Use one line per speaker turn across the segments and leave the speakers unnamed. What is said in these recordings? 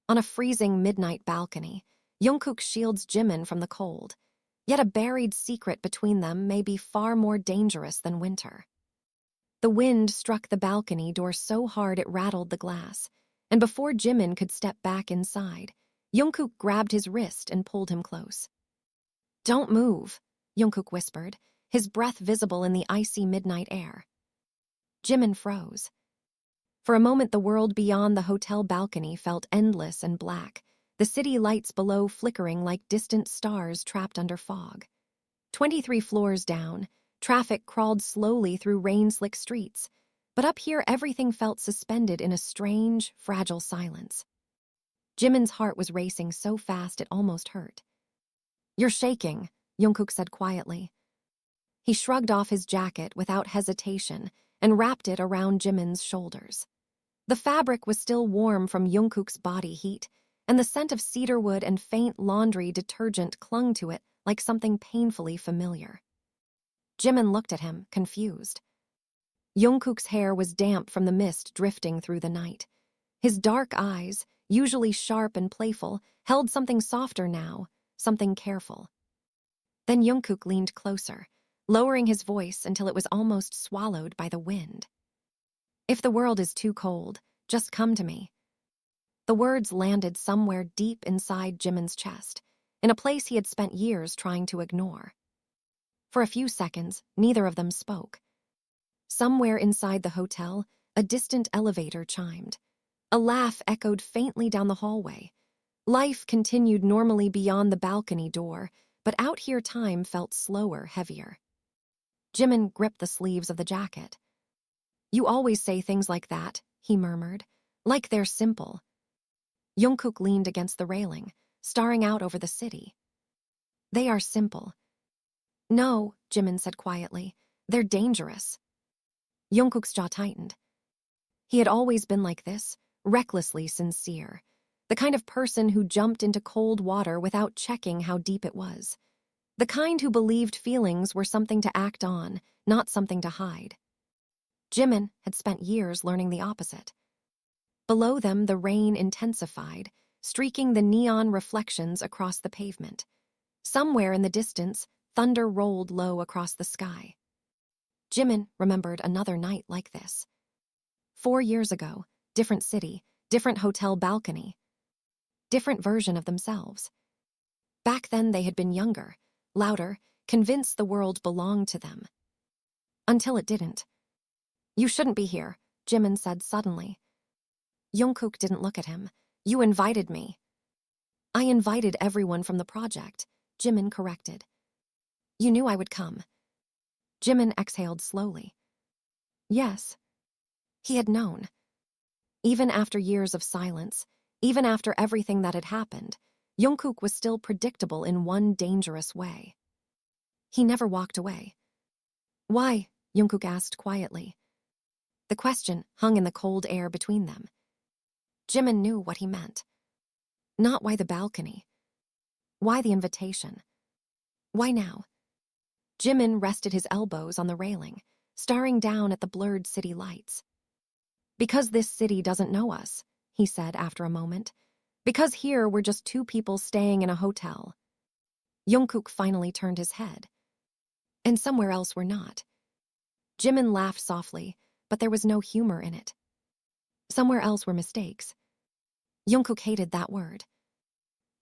On a freezing midnight balcony, Jungkook shields Jimin from the cold. Yet a buried secret between them may be far more dangerous than winter. The wind struck the balcony door so hard it rattled the glass, and before Jimin could step back inside, Jungkook grabbed his wrist and pulled him close. "Don't move," Jungkook whispered, his breath visible in the icy midnight air. Jimin froze. For a moment the world beyond the hotel balcony felt endless and black, the city lights below flickering like distant stars trapped under fog. 23 floors down, traffic crawled slowly through rain-slick streets, but up here everything felt suspended in a strange, fragile silence. Jimin's heart was racing so fast it almost hurt. "You're shaking," Jungkook said quietly. He shrugged off his jacket without hesitation and wrapped it around Jimin's shoulders. The fabric was still warm from Jungkook's body heat, and the scent of cedarwood and faint laundry detergent clung to it like something painfully familiar. Jimin looked at him, confused. Jungkook's hair was damp from the mist drifting through the night. His dark eyes, usually sharp and playful, held something softer now, something careful. Then Jungkook leaned closer, lowering his voice until it was almost swallowed by the wind. "If the world is too cold, just come to me." The words landed somewhere deep inside Jimin's chest, in a place he had spent years trying to ignore. For a few seconds, neither of them spoke. Somewhere inside the hotel, a distant elevator chimed. A laugh echoed faintly down the hallway. Life continued normally beyond the balcony door, but out here time felt slower, heavier. Jimin gripped the sleeves of the jacket. "You always say things like that," he murmured, "like they're simple." Jungkook leaned against the railing, staring out over the city. "They are simple." "No," Jimin said quietly, "they're dangerous." Jungkook's jaw tightened. He had always been like this, recklessly sincere, the kind of person who jumped into cold water without checking how deep it was, the kind who believed feelings were something to act on, not something to hide. Jimin had spent years learning the opposite. Below them, the rain intensified, streaking the neon reflections across the pavement. Somewhere in the distance, thunder rolled low across the sky. Jimin remembered another night like this. 4 years ago, different city, different hotel balcony, different version of themselves. Back then they had been younger, louder, convinced the world belonged to them. Until it didn't. "You shouldn't be here," Jimin said suddenly. Jungkook didn't look at him. "You invited me." "I invited everyone from the project," Jimin corrected. "You knew I would come." Jimin exhaled slowly. Yes. He had known. Even after years of silence, even after everything that had happened, Jungkook was still predictable in one dangerous way. He never walked away. "Why?" Jungkook asked quietly. The question hung in the cold air between them. Jimin knew what he meant. Not why the balcony. Why the invitation? Why now? Jimin rested his elbows on the railing, staring down at the blurred city lights. "Because this city doesn't know us," he said after a moment. "Because here we're just two people staying in a hotel." Jungkook finally turned his head. "And somewhere else we're not." Jimin laughed softly, but there was no humor in it. Somewhere else were mistakes. Jungkook hated that word.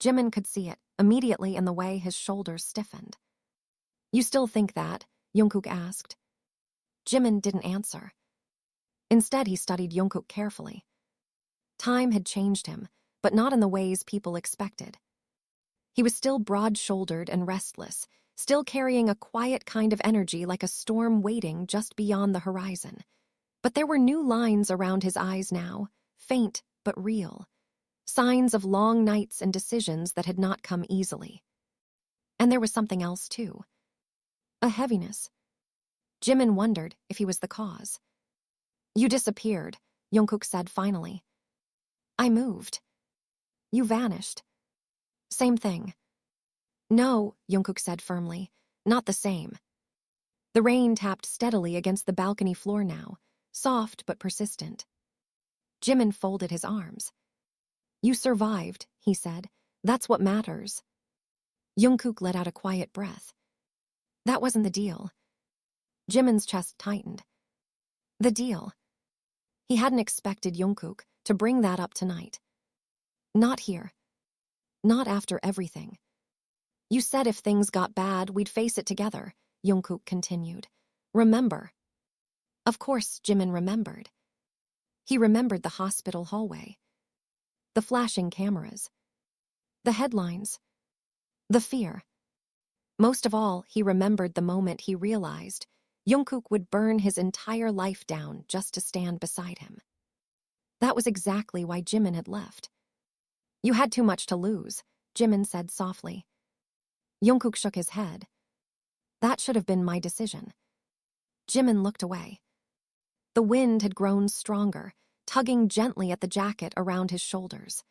Jimin could see it immediately in the way his shoulders stiffened. "You still think that?" Jungkook asked. Jimin didn't answer. Instead, he studied Jungkook carefully. Time had changed him, but not in the ways people expected. He was still broad-shouldered and restless, still carrying a quiet kind of energy like a storm waiting just beyond the horizon. But there were new lines around his eyes now, faint but real, signs of long nights and decisions that had not come easily. And there was something else, too. A heaviness. Jimin wondered if he was the cause. "You disappeared," Jungkook said finally. "I moved." "You vanished." "Same thing." "No," Jungkook said firmly, "not the same." The rain tapped steadily against the balcony floor now, soft but persistent. Jimin folded his arms. You survived, he said. That's what matters. Jungkook let out a quiet breath. That wasn't the deal. Jimin's chest tightened. The deal. He hadn't expected Jungkook to bring that up tonight. Not here. Not after everything. You said if things got bad, we'd face it together, Jungkook continued. Remember. Of course, Jimin remembered. He remembered the hospital hallway. The flashing cameras. The headlines. The fear. Most of all, he remembered the moment he realized Jungkook would burn his entire life down just to stand beside him. That was exactly why Jimin had left. You had too much to lose, Jimin said softly. Jungkook shook his head. That should have been my decision. Jimin looked away. The wind had grown stronger, tugging gently at the jacket around his shoulders.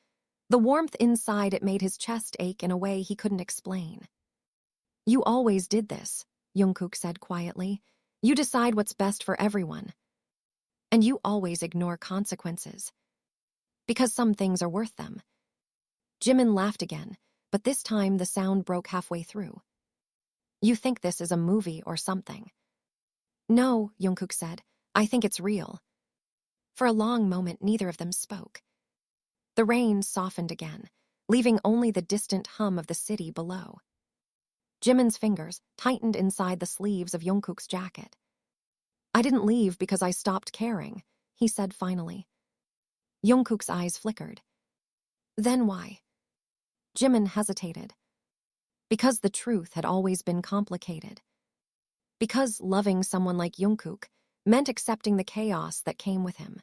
The warmth inside it made his chest ache in a way he couldn't explain. You always did this, Jungkook said quietly. You decide what's best for everyone. And you always ignore consequences. Because some things are worth them. Jimin laughed again, but this time the sound broke halfway through. You think this is a movie or something. No, Jungkook said. I think it's real. For a long moment, neither of them spoke. The rain softened again, leaving only the distant hum of the city below. Jimin's fingers tightened inside the sleeves of Jungkook's jacket. I didn't leave because I stopped caring, he said finally. Jungkook's eyes flickered. Then why? Jimin hesitated. Because the truth had always been complicated. Because loving someone like Jungkook meant accepting the chaos that came with him.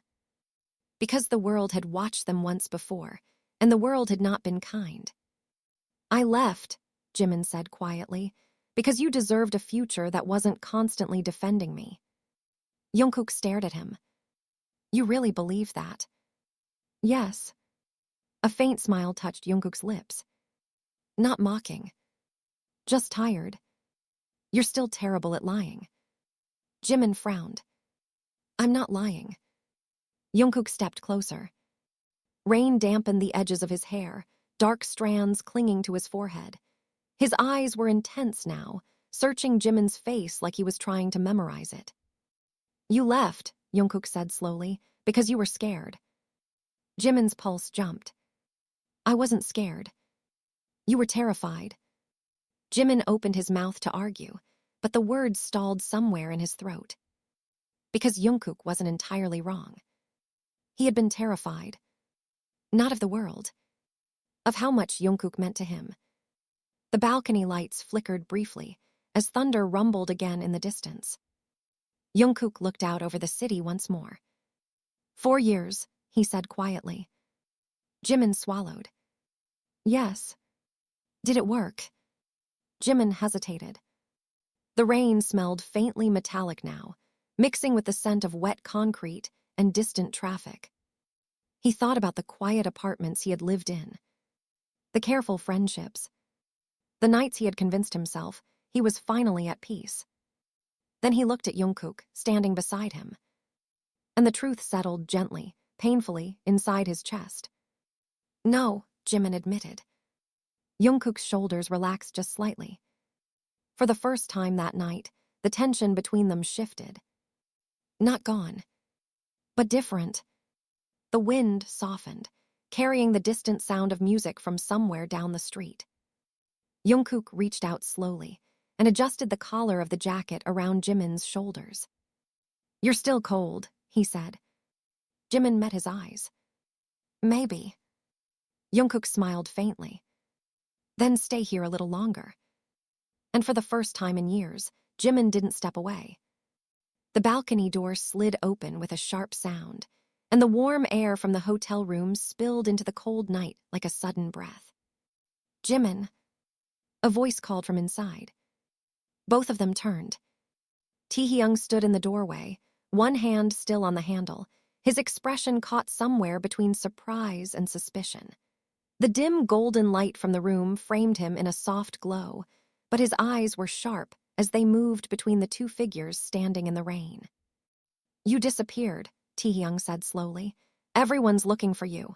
Because the world had watched them once before, and the world had not been kind. I left, Jimin said quietly, because you deserved a future that wasn't constantly defending me. Jungkook stared at him. You really believe that? Yes. A faint smile touched Jungkook's lips. Not mocking. Just tired. You're still terrible at lying. Jimin frowned. I'm not lying. Jungkook stepped closer. Rain dampened the edges of his hair, dark strands clinging to his forehead. His eyes were intense now, searching Jimin's face like he was trying to memorize it. You left, Jungkook said slowly, because you were scared. Jimin's pulse jumped. I wasn't scared. You were terrified. Jimin opened his mouth to argue, but the words stalled somewhere in his throat. Because Jungkook wasn't entirely wrong. He had been terrified. Not of the world. Of how much Jungkook meant to him. The balcony lights flickered briefly, as thunder rumbled again in the distance. Jungkook looked out over the city once more. 4 years, he said quietly. Jimin swallowed. Yes. Did it work? Jimin hesitated. The rain smelled faintly metallic now, mixing with the scent of wet concrete and distant traffic. He thought about the quiet apartments he had lived in, the careful friendships, the nights he had convinced himself he was finally at peace. Then he looked at Jungkook, standing beside him. And the truth settled gently, painfully, inside his chest. No, Jimin admitted. Jungkook's shoulders relaxed just slightly. For the first time that night, the tension between them shifted. Not gone, but different. The wind softened, carrying the distant sound of music from somewhere down the street. Jungkook reached out slowly and adjusted the collar of the jacket around Jimin's shoulders. You're still cold, he said. Jimin met his eyes. Maybe. Jungkook smiled faintly. Then stay here a little longer. And for the first time in years, Jimin didn't step away. The balcony door slid open with a sharp sound, and the warm air from the hotel room spilled into the cold night like a sudden breath. Jimin, a voice called from inside. Both of them turned. Taehyung stood in the doorway, one hand still on the handle, his expression caught somewhere between surprise and suspicion. The dim golden light from the room framed him in a soft glow, but his eyes were sharp as they moved between the two figures standing in the rain. You disappeared, Taehyung said slowly. Everyone's looking for you.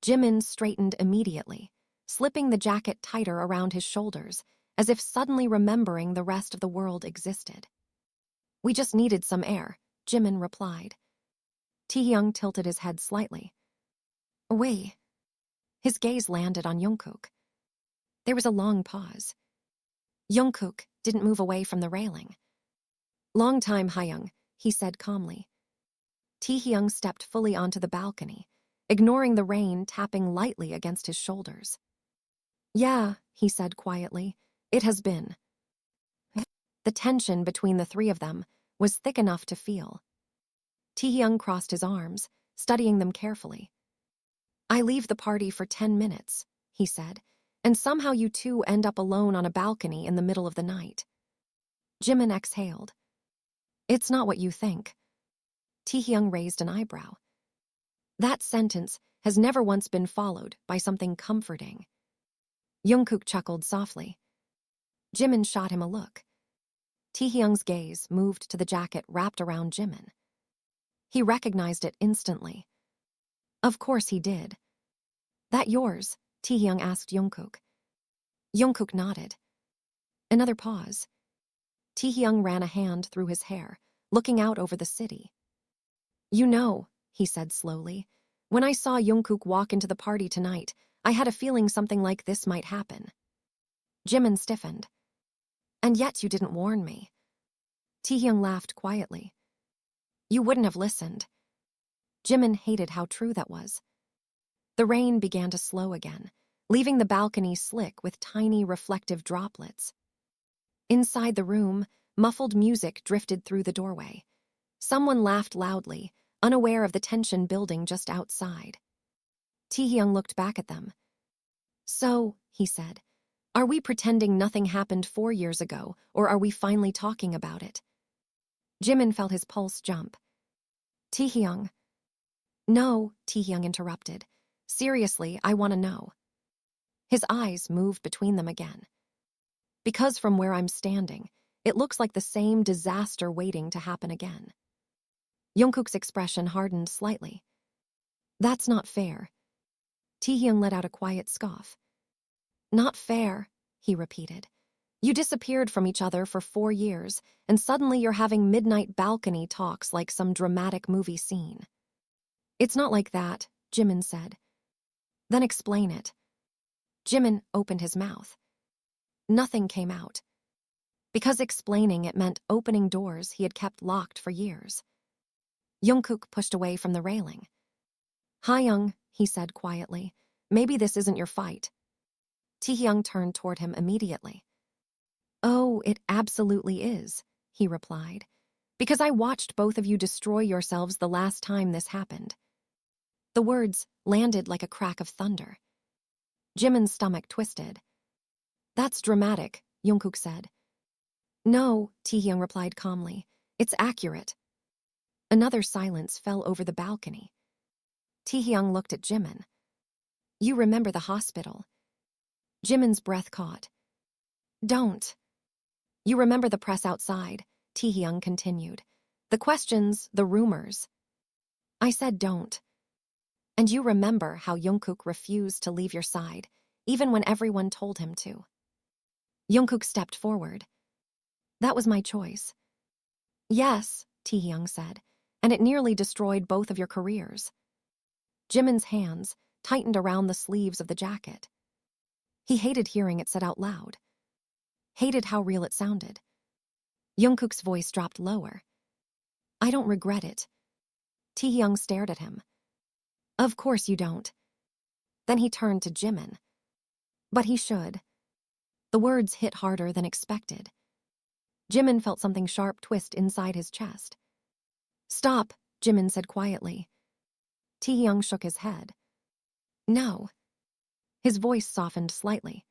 Jimin straightened immediately, slipping the jacket tighter around his shoulders, as if suddenly remembering the rest of the world existed. "We just needed some air," Jimin replied. Taehyung tilted his head slightly. "Wait." His gaze landed on Jungkook. There was a long pause. Jungkook didn't move away from the railing. "Long time, Hayoung," he said calmly. Taehyung stepped fully onto the balcony, ignoring the rain tapping lightly against his shoulders. "Yeah," he said quietly, "it has been." The tension between the three of them was thick enough to feel. Taehyung crossed his arms, studying them carefully. "I leave the party for 10 minutes," he said, "and somehow you two end up alone on a balcony in the middle of the night." Jimin exhaled. "It's not what you think." Taehyung raised an eyebrow. That sentence has never once been followed by something comforting. Jungkook chuckled softly. Jimin shot him a look. Taehyung's gaze moved to the jacket wrapped around Jimin. He recognized it instantly. Of course he did. "That yours?" Taehyung asked Jungkook. Jungkook nodded. Another pause. Taehyung ran a hand through his hair, looking out over the city. "You know," he said slowly, "when I saw Jungkook walk into the party tonight, I had a feeling something like this might happen." Jimin stiffened. "And yet you didn't warn me." Taehyung laughed quietly. "You wouldn't have listened." Jimin hated how true that was. The rain began to slow again, leaving the balcony slick with tiny reflective droplets. Inside the room, muffled music drifted through the doorway. Someone laughed loudly, unaware of the tension building just outside. Taehyung looked back at them. "So," he said, "are we pretending nothing happened 4 years ago, or are we finally talking about it?" Jimin felt his pulse jump. "Taehyung." "No," Taehyung interrupted. "Seriously, I want to know." His eyes moved between them again. "Because from where I'm standing, it looks like the same disaster waiting to happen again." Jungkook's expression hardened slightly. "That's not fair." Taehyung let out a quiet scoff. "Not fair," he repeated. "You disappeared from each other for 4 years, and suddenly you're having midnight balcony talks like some dramatic movie scene." "It's not like that," Jimin said. "Then explain it." Jimin opened his mouth. Nothing came out. Because explaining it meant opening doors he had kept locked for years. Jungkook pushed away from the railing. "Hayoung," he said quietly, "maybe this isn't your fight." Taehyung turned toward him immediately. "Oh, it absolutely is," he replied, "because I watched both of you destroy yourselves the last time this happened." The words landed like a crack of thunder. Jimin's stomach twisted. "That's dramatic," Jungkook said. "No," Taehyung replied calmly. "It's accurate." Another silence fell over the balcony. Taehyung looked at Jimin. "You remember the hospital." Jimin's breath caught. "Don't." "You remember the press outside," Taehyung continued. "The questions, the rumors." "I said don't." "And you remember how Jungkook refused to leave your side, even when everyone told him to." Jungkook stepped forward. "That was my choice." "Yes," Taehyung said, "and it nearly destroyed both of your careers." Jimin's hands tightened around the sleeves of the jacket. He hated hearing it said out loud. Hated how real it sounded. Jungkook's voice dropped lower. "I don't regret it." Taehyung stared at him. "Of course you don't." Then he turned to Jimin. "But he should." The words hit harder than expected. Jimin felt something sharp twist inside his chest. "Stop," Jimin said quietly. Taehyung shook his head. "No." His voice softened slightly.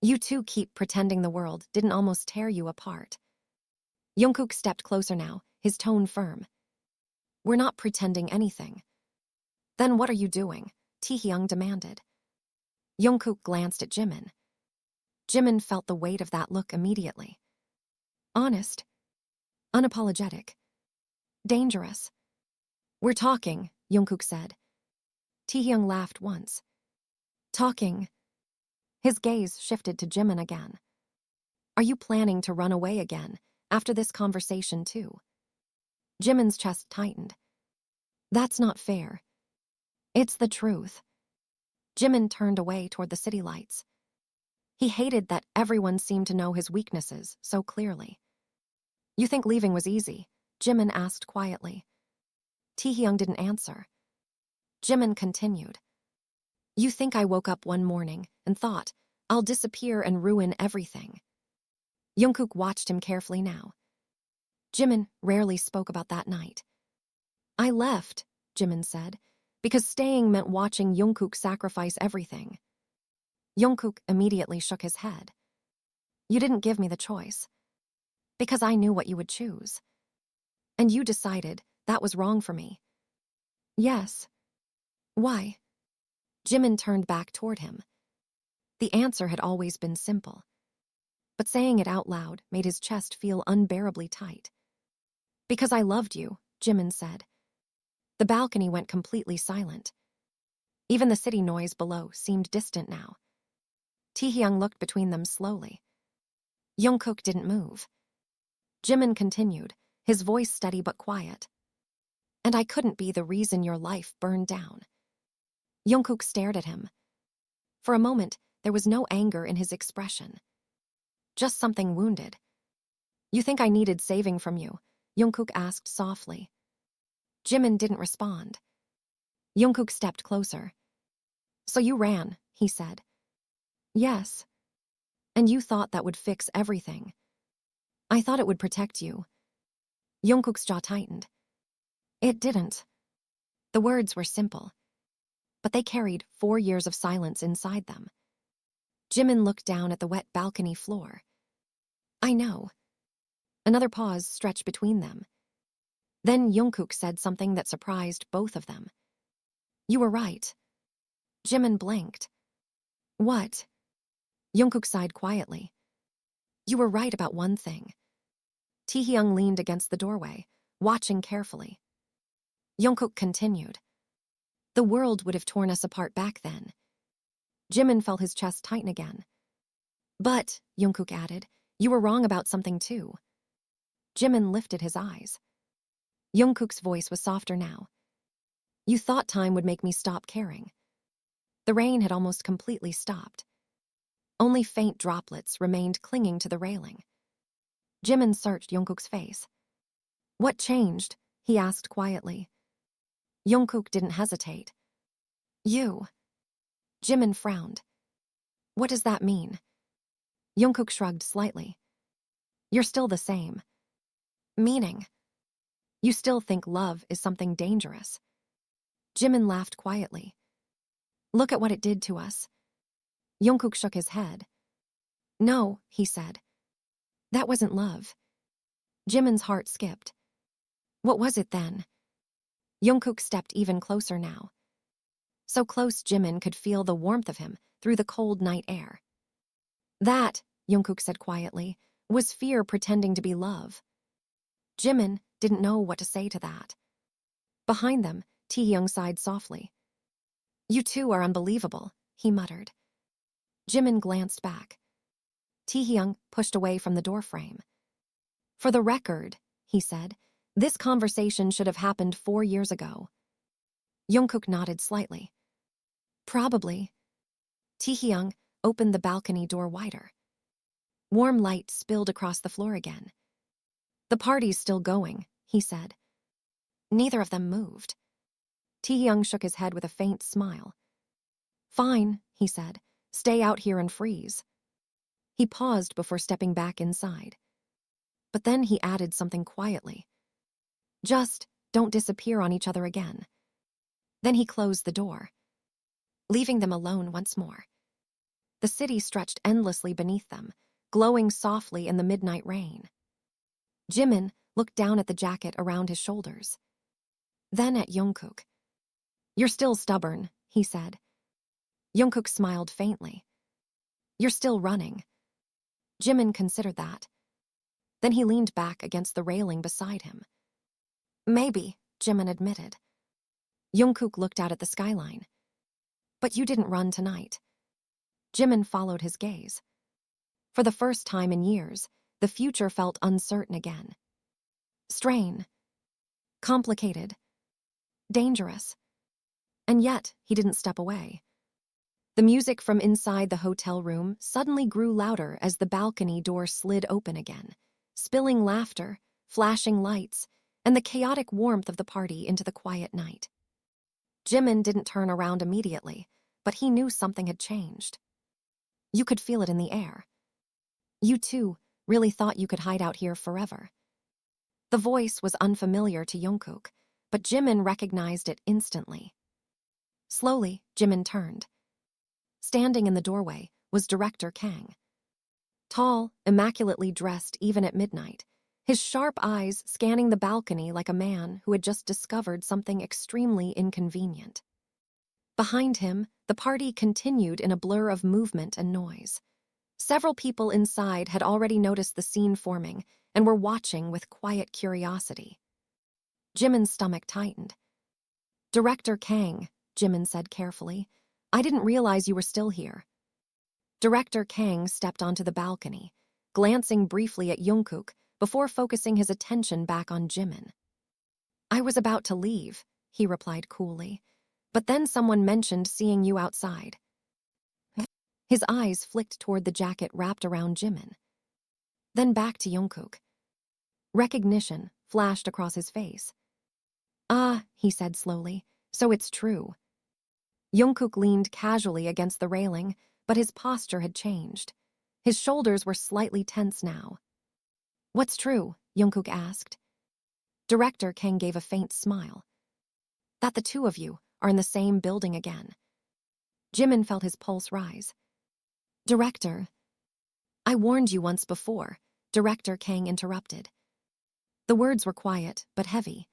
"You two keep pretending the world didn't almost tear you apart." Jungkook stepped closer now, his tone firm. "We're not pretending anything." "Then what are you doing?" Taehyung demanded. Jungkook glanced at Jimin. Jimin felt the weight of that look immediately. Honest. Unapologetic. Dangerous. "We're talking," Jungkook said. Taehyung laughed once. Talking. His gaze shifted to Jimin again. Are you planning to run away again, after this conversation too? Jimin's chest tightened. That's not fair. It's the truth. Jimin turned away toward the city lights. He hated that everyone seemed to know his weaknesses so clearly. You think leaving was easy? Jimin asked quietly. Taehyung didn't answer. Jimin continued. You think I woke up one morning and thought, I'll disappear and ruin everything. Jungkook watched him carefully now. Jimin rarely spoke about that night. I left, Jimin said, because staying meant watching Jungkook sacrifice everything. Jungkook immediately shook his head. You didn't give me the choice. Because I knew what you would choose. And you decided that was wrong for me. Yes. Why? Jimin turned back toward him. The answer had always been simple. But saying it out loud made his chest feel unbearably tight. Because I loved you, Jimin said. The balcony went completely silent. Even the city noise below seemed distant now. Taehyung looked between them slowly. Jungkook didn't move. Jimin continued, his voice steady but quiet. And I couldn't be the reason your life burned down. Jungkook stared at him. For a moment, there was no anger in his expression. Just something wounded. You think I needed saving from you? Jungkook asked softly. Jimin didn't respond. Jungkook stepped closer. So you ran, he said. Yes. And you thought that would fix everything. I thought it would protect you. Jungkook's jaw tightened. It didn't. The words were simple, but they carried 4 years of silence inside them. Jimin looked down at the wet balcony floor. I know. Another pause stretched between them. Then Jungkook said something that surprised both of them. You were right. Jimin blinked. What? Jungkook sighed quietly. You were right about one thing. Taehyung leaned against the doorway, watching carefully. Jungkook continued. The world would have torn us apart back then. Jimin felt his chest tighten again. But, Jungkook added, you were wrong about something too. Jimin lifted his eyes. Jungkook's voice was softer now. You thought time would make me stop caring. The rain had almost completely stopped. Only faint droplets remained clinging to the railing. Jimin searched Jungkook's face. What changed? He asked quietly. Jungkook didn't hesitate. You. Jimin frowned. What does that mean? Jungkook shrugged slightly. You're still the same. Meaning? You still think love is something dangerous. Jimin laughed quietly. Look at what it did to us. Jungkook shook his head. No, he said. That wasn't love. Jimin's heart skipped. What was it then? Jungkook stepped even closer now. So close Jimin could feel the warmth of him through the cold night air. That, Jungkook said quietly, was fear pretending to be love. Jimin didn't know what to say to that. Behind them, Taehyung sighed softly. You two are unbelievable, he muttered. Jimin glanced back. Taehyung pushed away from the doorframe. For the record, he said, this conversation should have happened 4 years ago. Jungkook nodded slightly. Probably. Taehyung opened the balcony door wider. Warm light spilled across the floor again. The party's still going, he said. Neither of them moved. Taehyung shook his head with a faint smile. Fine, he said. Stay out here and freeze. He paused before stepping back inside. But then he added something quietly. Just don't disappear on each other again. Then he closed the door, leaving them alone once more. The city stretched endlessly beneath them, glowing softly in the midnight rain. Jimin looked down at the jacket around his shoulders. Then at Jungkook. You're still stubborn, he said. Jungkook smiled faintly. You're still running. Jimin considered that. Then he leaned back against the railing beside him. Maybe, Jimin admitted. Jungkook looked out at the skyline. But you didn't run tonight. Jimin followed his gaze. For the first time in years, the future felt uncertain again. Strain. Complicated. Dangerous. And yet, he didn't step away. The music from inside the hotel room suddenly grew louder as the balcony door slid open again, spilling laughter, flashing lights, and the chaotic warmth of the party into the quiet night. Jimin didn't turn around immediately, but he knew something had changed. You could feel it in the air. You too really thought you could hide out here forever. The voice was unfamiliar to Jungkook, but Jimin recognized it instantly. Slowly, Jimin turned. Standing in the doorway was Director Kang. Tall, immaculately dressed even at midnight, his sharp eyes scanning the balcony like a man who had just discovered something extremely inconvenient. Behind him, the party continued in a blur of movement and noise. Several people inside had already noticed the scene forming and were watching with quiet curiosity. Jimin's stomach tightened. "Director Kang," Jimin said carefully, "I didn't realize you were still here." Director Kang stepped onto the balcony, glancing briefly at Jungkook before focusing his attention back on Jimin. "I was about to leave," he replied coolly, "but then someone mentioned seeing you outside." His eyes flicked toward the jacket wrapped around Jimin. Then back to Jungkook. Recognition flashed across his face. "Ah," he said slowly, "so it's true." Jungkook leaned casually against the railing, but his posture had changed. His shoulders were slightly tense now. "What's true?" Jungkook asked. Director Kang gave a faint smile. "That the two of you are in the same building again." Jimin felt his pulse rise. "Director..." "I warned you once before," Director Kang interrupted. The words were quiet, but heavy.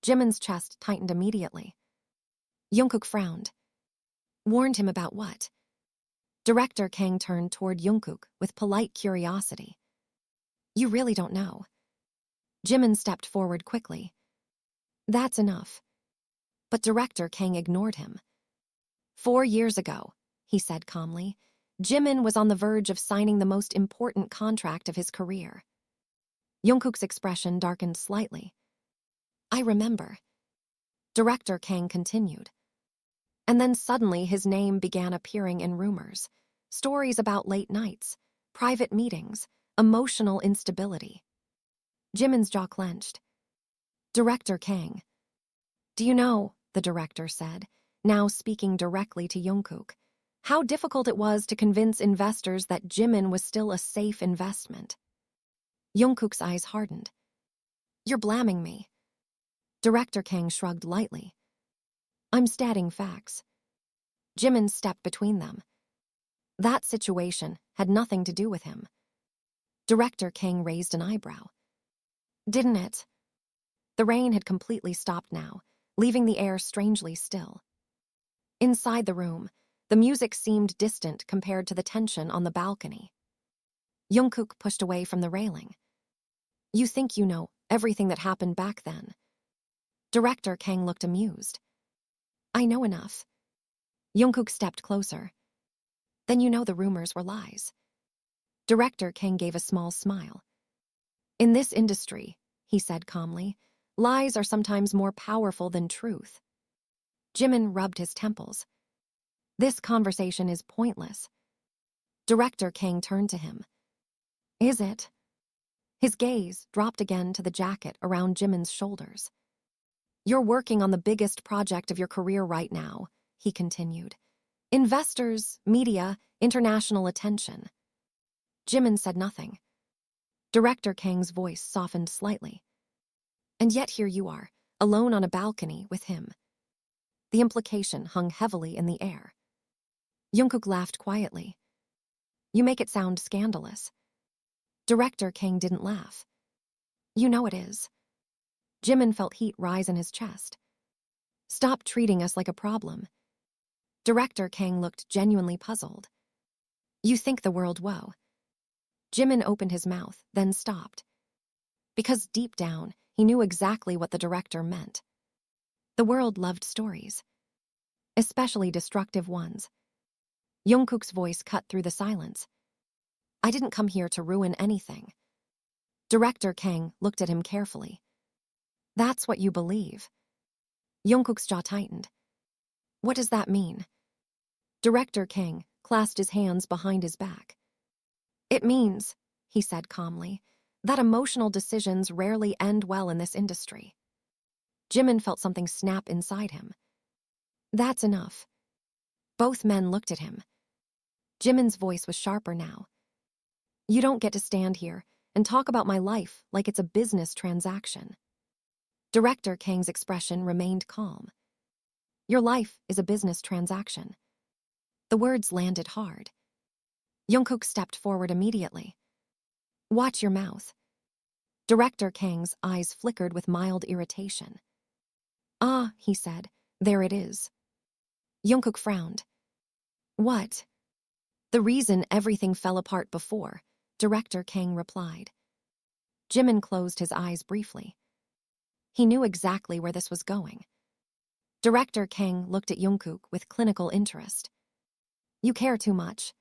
Jimin's chest tightened immediately. Jungkook frowned. "Warned him about what?" Director Kang turned toward Jungkook with polite curiosity. "You really don't know." Jimin stepped forward quickly. "That's enough." But Director Kang ignored him. 4 years ago, he said calmly, Jimin was on the verge of signing the most important contract of his career. Jungkook's expression darkened slightly. "I remember." Director Kang continued. And then suddenly his name began appearing in rumors. Stories about late nights, private meetings, emotional instability. Jimin's jaw clenched. "Director Kang." "Do you know," the director said, now speaking directly to Jungkook, "how difficult it was to convince investors that Jimin was still a safe investment?" Jungkook's eyes hardened. "You're blaming me." Director Kang shrugged lightly. "I'm stating facts." Jimin stepped between them. That situation had nothing to do with him. Director Kang raised an eyebrow. "Didn't it?" The rain had completely stopped now, leaving the air strangely still. Inside the room, the music seemed distant compared to the tension on the balcony. Jungkook pushed away from the railing. "You think you know everything that happened back then?" Director Kang looked amused. "I know enough." Jungkook stepped closer. "Then you know the rumors were lies." Director Kang gave a small smile. "In this industry," he said calmly, "lies are sometimes more powerful than truth." Jimin rubbed his temples. "This conversation is pointless." Director Kang turned to him. "Is it?" His gaze dropped again to the jacket around Jimin's shoulders. "You're working on the biggest project of your career right now," he continued. "Investors, media, international attention." Jimin said nothing. Director Kang's voice softened slightly. "And yet here you are, alone on a balcony with him." The implication hung heavily in the air. Jungkook laughed quietly. "You make it sound scandalous." Director Kang didn't laugh. "You know it is." Jimin felt heat rise in his chest. "Stop treating us like a problem." Director Kang looked genuinely puzzled. "You think the world woe." Jimin opened his mouth, then stopped. Because deep down, he knew exactly what the director meant. The world loved stories. especially destructive ones. Jungkook's voice cut through the silence. I didn't come here to ruin anything. Director Kang looked at him carefully. That's what you believe. Jungkook's jaw tightened. What does that mean? Director Kang clasped his hands behind his back. It means, he said calmly, that emotional decisions rarely end well in this industry. Jimin felt something snap inside him. That's enough. Both men looked at him. Jimin's voice was sharper now. You don't get to stand here and talk about my life like it's a business transaction. Director Kang's expression remained calm. Your life is a business transaction. The words landed hard. Jungkook stepped forward immediately. Watch your mouth. Director Kang's eyes flickered with mild irritation. Ah, he said, there it is. Jungkook frowned. What? The reason everything fell apart before, Director Kang replied. Jimin closed his eyes briefly. He knew exactly where this was going. Director Kang looked at Jungkook with clinical interest. You care too much.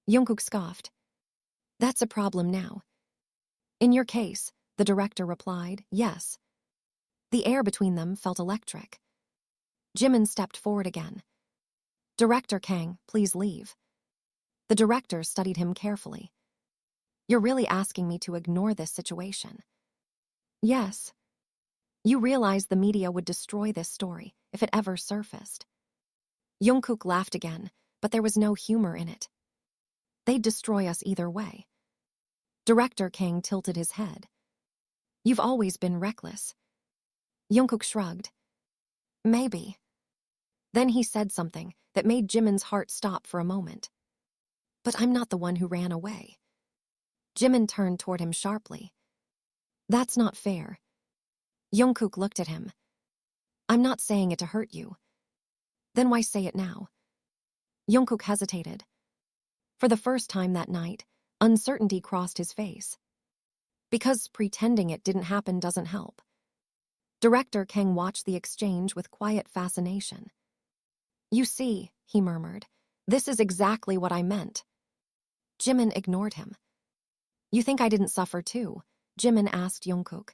Jungkook scoffed. That's a problem now. In your case, the director replied, yes. The air between them felt electric. Jimin stepped forward again. Director Kang, please leave. The director studied him carefully. You're really asking me to ignore this situation? Yes. You realize the media would destroy this story if it ever surfaced. Jungkook laughed again, but there was no humor in it. They'd destroy us either way. Director Kang tilted his head. You've always been reckless. Jungkook shrugged. Maybe. Then he said something that made Jimin's heart stop for a moment. But I'm not the one who ran away. Jimin turned toward him sharply. That's not fair. Jungkook looked at him. I'm not saying it to hurt you. Then why say it now? Jungkook hesitated. For the first time that night, uncertainty crossed his face. Because pretending it didn't happen doesn't help. Director Kang watched the exchange with quiet fascination. You see, he murmured, this is exactly what I meant. Jimin ignored him. You think I didn't suffer too? Jimin asked Jungkook.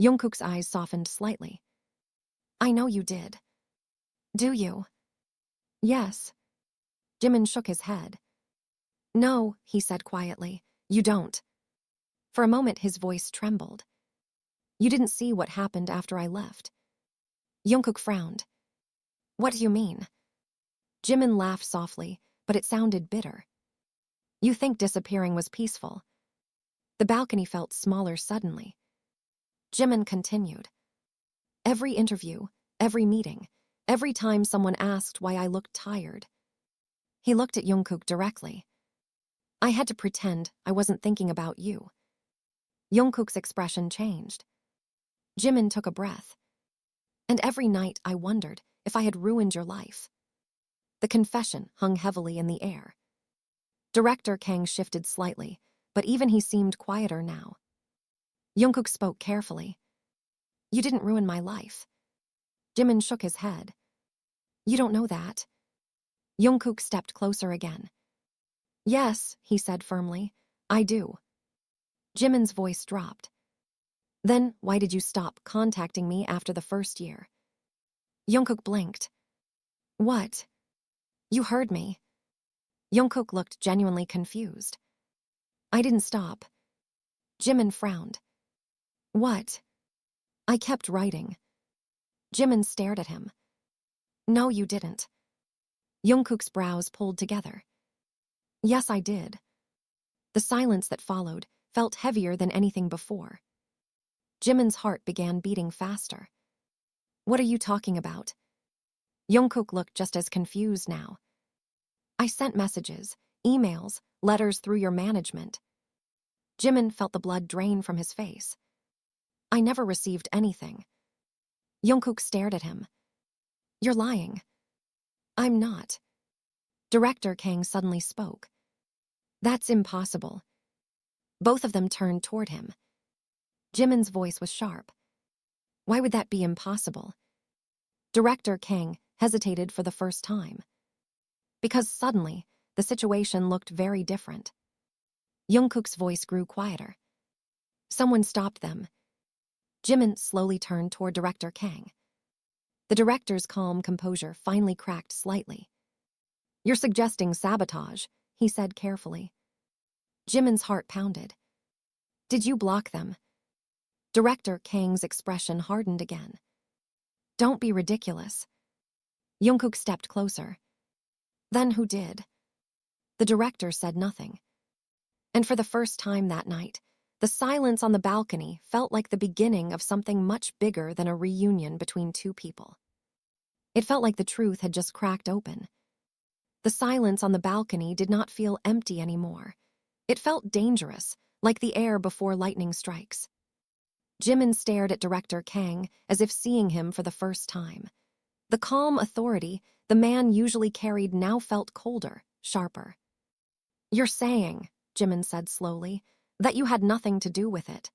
Jungkook's eyes softened slightly. I know you did. Do you? Yes. Jimin shook his head. No, he said quietly, you don't. For a moment his voice trembled. You didn't see what happened after I left. Jungkook frowned. What do you mean? Jimin laughed softly, but it sounded bitter. You think disappearing was peaceful. The balcony felt smaller suddenly. Jimin continued. Every interview, every meeting, every time someone asked why I looked tired. He looked at Jungkook directly. I had to pretend I wasn't thinking about you. Jungkook's expression changed. Jimin took a breath. And every night I wondered if I had ruined your life. The confession hung heavily in the air. Director Kang shifted slightly, but even he seemed quieter now. Jungkook spoke carefully. You didn't ruin my life. Jimin shook his head. You don't know that. Jungkook stepped closer again. Yes, he said firmly, I do. Jimin's voice dropped. Then why did you stop contacting me after the first year? Jungkook blinked. What? You heard me. Jungkook looked genuinely confused. I didn't stop. Jimin frowned. What? I kept writing. Jimin stared at him. No, you didn't. Jungkook's brows pulled together. Yes, I did. The silence that followed felt heavier than anything before. Jimin's heart began beating faster. What are you talking about? Jungkook looked just as confused now. I sent messages, emails, letters through your management. Jimin felt the blood drain from his face. I never received anything. Jungkook stared at him. You're lying. I'm not. Director Kang suddenly spoke. That's impossible. Both of them turned toward him. Jimin's voice was sharp. Why would that be impossible? Director Kang hesitated for the first time. Because suddenly, the situation looked very different. Jungkook's voice grew quieter. Someone stopped them. Jimin slowly turned toward director Kang. The director's calm composure finally cracked slightly. "You're suggesting sabotage," he said carefully. Jimin's heart pounded. "Did you block them?" Director Kang's expression hardened again. "Don't be ridiculous." Jungkook stepped closer. "Then who did?" The director said nothing. And for the first time that night, the silence on the balcony felt like the beginning of something much bigger than a reunion between two people. It felt like the truth had just cracked open. The silence on the balcony did not feel empty anymore. It felt dangerous, like the air before lightning strikes. Jimin stared at director Kang as if seeing him for the first time. The calm authority the man usually carried now felt colder, sharper. "You're saying," Jimin said slowly, "that you had nothing to do with it."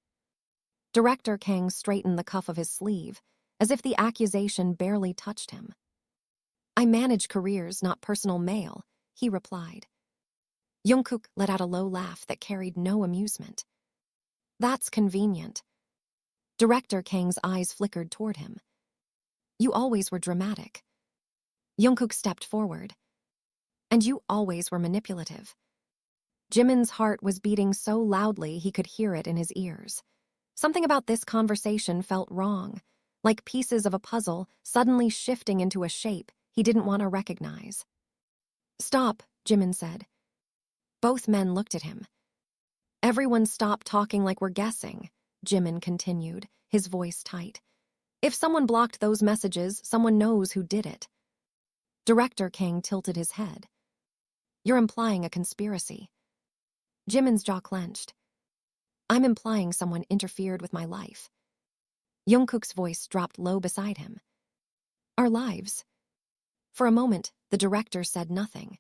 Director Kang straightened the cuff of his sleeve, as if the accusation barely touched him. "I manage careers, not personal mail," he replied. Jungkook let out a low laugh that carried no amusement. "That's convenient." Director Kang's eyes flickered toward him. "You always were dramatic." Jungkook stepped forward. "And you always were manipulative." Jimin's heart was beating so loudly he could hear it in his ears. Something about this conversation felt wrong, like pieces of a puzzle suddenly shifting into a shape he didn't want to recognize. "Stop," Jimin said. Both men looked at him. "Everyone stop talking like we're guessing," Jimin continued, his voice tight. "If someone blocked those messages, someone knows who did it." Director Kang tilted his head. "You're implying a conspiracy." Jimin's jaw clenched. "I'm implying someone interfered with my life." Jungkook's voice dropped low beside him. "Our lives?" For a moment, the director said nothing.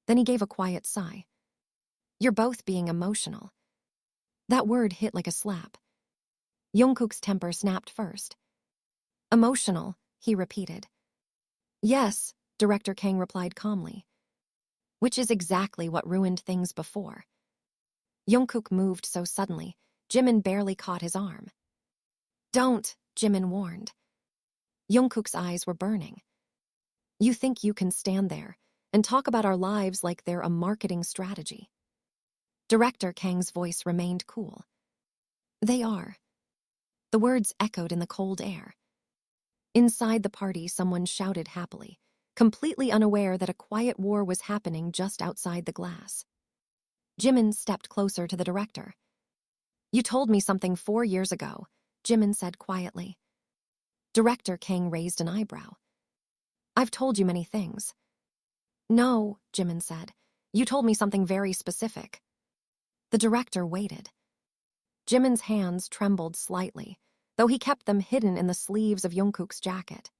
Then he gave a quiet sigh. "You're both being emotional." That word hit like a slap. Jungkook's temper snapped first. "Emotional," he repeated. "Yes," Director Kang replied calmly. "Which is exactly what ruined things before." Jungkook moved so suddenly, Jimin barely caught his arm. "Don't," Jimin warned. Jungkook's eyes were burning. "You think you can stand there and talk about our lives like they're a marketing strategy?" Director Kang's voice remained cool. "They are." The words echoed in the cold air. Inside the party, someone shouted happily, completely unaware that a quiet war was happening just outside the glass. Jimin stepped closer to the director. "You told me something 4 years ago," Jimin said quietly. Director Kang raised an eyebrow. "I've told you many things." "No," Jimin said. "You told me something very specific." The director waited. Jimin's hands trembled slightly, though he kept them hidden in the sleeves of Jungkook's jacket.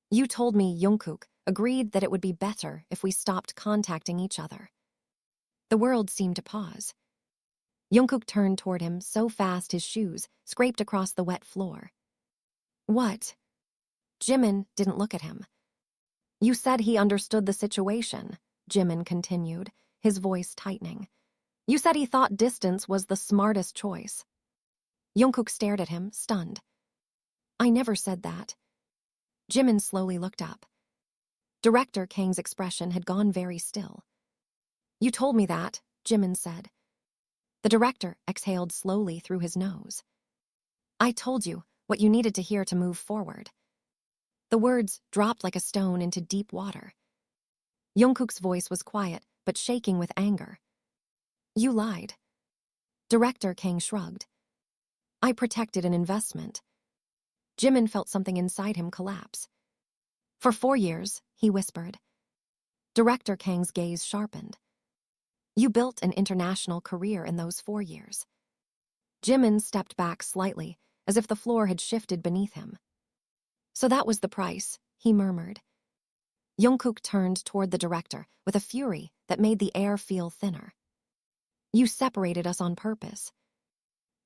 "You told me Jungkook agreed that it would be better if we stopped contacting each other." The world seemed to pause. Jungkook turned toward him so fast his shoes scraped across the wet floor. "What?" Jimin didn't look at him. "You said he understood the situation," Jimin continued, his voice tightening. "You said he thought distance was the smartest choice." Jungkook stared at him, stunned. "I never said that." Jimin slowly looked up. Director Kang's expression had gone very still. "You told me that," Jimin said. The director exhaled slowly through his nose. "I told you what you needed to hear to move forward." The words dropped like a stone into deep water. Jungkook's voice was quiet, but shaking with anger. "You lied." Director Kang shrugged. "I protected an investment." Jimin felt something inside him collapse. "For 4 years," he whispered. Director Kang's gaze sharpened. "You built an international career in those 4 years." Jimin stepped back slightly, as if the floor had shifted beneath him. "So that was the price," he murmured. Jungkook turned toward the director with a fury that made the air feel thinner. "You separated us on purpose."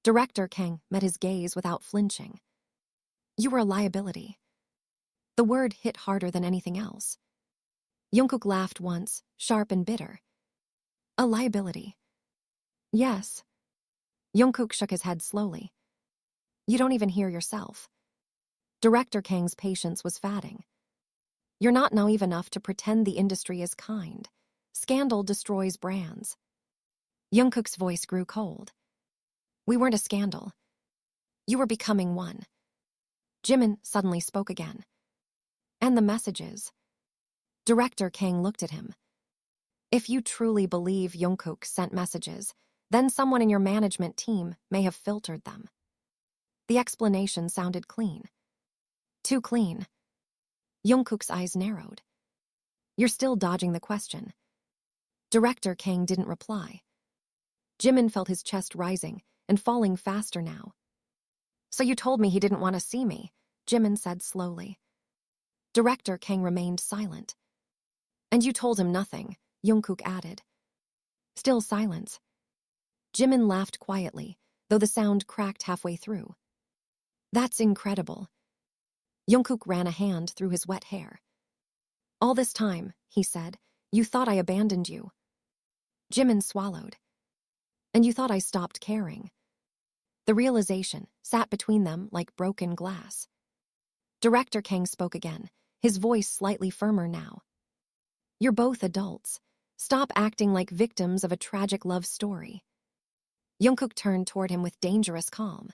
Director Kang met his gaze without flinching. "You were a liability." The word hit harder than anything else. Jungkook laughed once, sharp and bitter. A liability. Yes. Jungkook shook his head slowly. You don't even hear yourself. Director Kang's patience was fading. You're not naive enough to pretend the industry is kind. Scandal destroys brands. Jungkook's voice grew cold. We weren't a scandal. You were becoming one. Jimin suddenly spoke again. And the messages. Director Kang looked at him. If you truly believe Jungkook sent messages, then someone in your management team may have filtered them. The explanation sounded clean. Too clean. Jungkook's eyes narrowed. You're still dodging the question. Director Kang didn't reply. Jimin felt his chest rising and falling faster now. So you told me he didn't want to see me, Jimin said slowly. Director Kang remained silent. And you told him nothing, Jungkook added. Still silence. Jimin laughed quietly, though the sound cracked halfway through. That's incredible. Jungkook ran a hand through his wet hair. All this time, he said, you thought I abandoned you. Jimin swallowed. And you thought I stopped caring. The realization sat between them like broken glass. Director Kang spoke again, his voice slightly firmer now. You're both adults. Stop acting like victims of a tragic love story. Jungkook turned toward him with dangerous calm.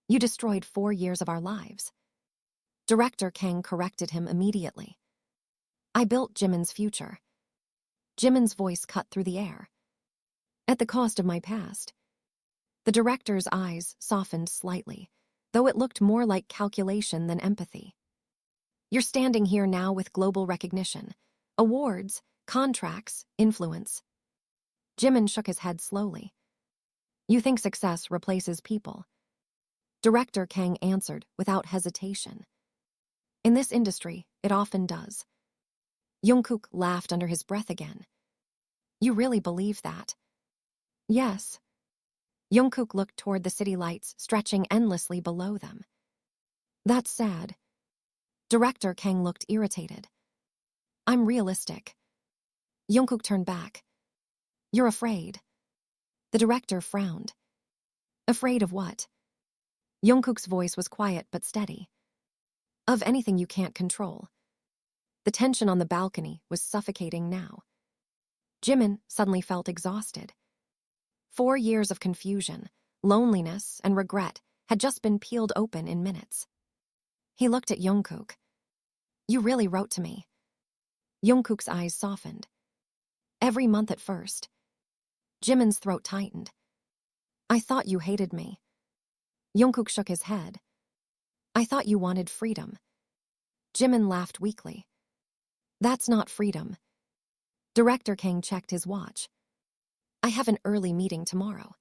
You destroyed 4 years of our lives. Director Kang corrected him immediately. I built Jimin's future. Jimin's voice cut through the air. At the cost of my past. The director's eyes softened slightly, though it looked more like calculation than empathy. You're standing here now with global recognition, awards, contracts, influence. Jimin shook his head slowly. You think success replaces people? Director Kang answered without hesitation. In this industry, it often does. Jungkook laughed under his breath again. You really believe that? Yes. Jungkook looked toward the city lights stretching endlessly below them. That's sad. Director Kang looked irritated. I'm realistic. Jungkook turned back. You're afraid. The director frowned. Afraid of what? Jungkook's voice was quiet but steady. Of anything you can't control. The tension on the balcony was suffocating now. Jimin suddenly felt exhausted. 4 years of confusion, loneliness, and regret had just been peeled open in minutes. He looked at Jungkook. You really wrote to me. Jungkook's eyes softened. Every month at first. Jimin's throat tightened. I thought you hated me. Jungkook shook his head. I thought you wanted freedom. Jimin laughed weakly. That's not freedom. Director Kang checked his watch. I have an early meeting tomorrow.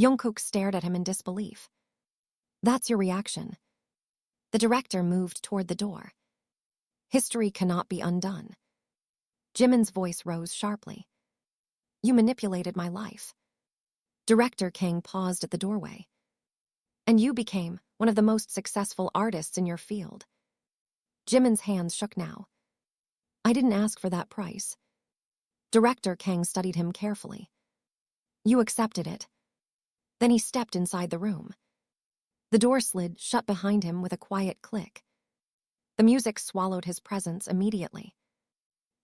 Jungkook stared at him in disbelief. That's your reaction. The director moved toward the door. History cannot be undone. Jimin's voice rose sharply. You manipulated my life. Director Kang paused at the doorway. And you became one of the most successful artists in your field. Jimin's hands shook now. I didn't ask for that price. Director Kang studied him carefully. You accepted it. Then he stepped inside the room. The door slid shut behind him with a quiet click. The music swallowed his presence immediately.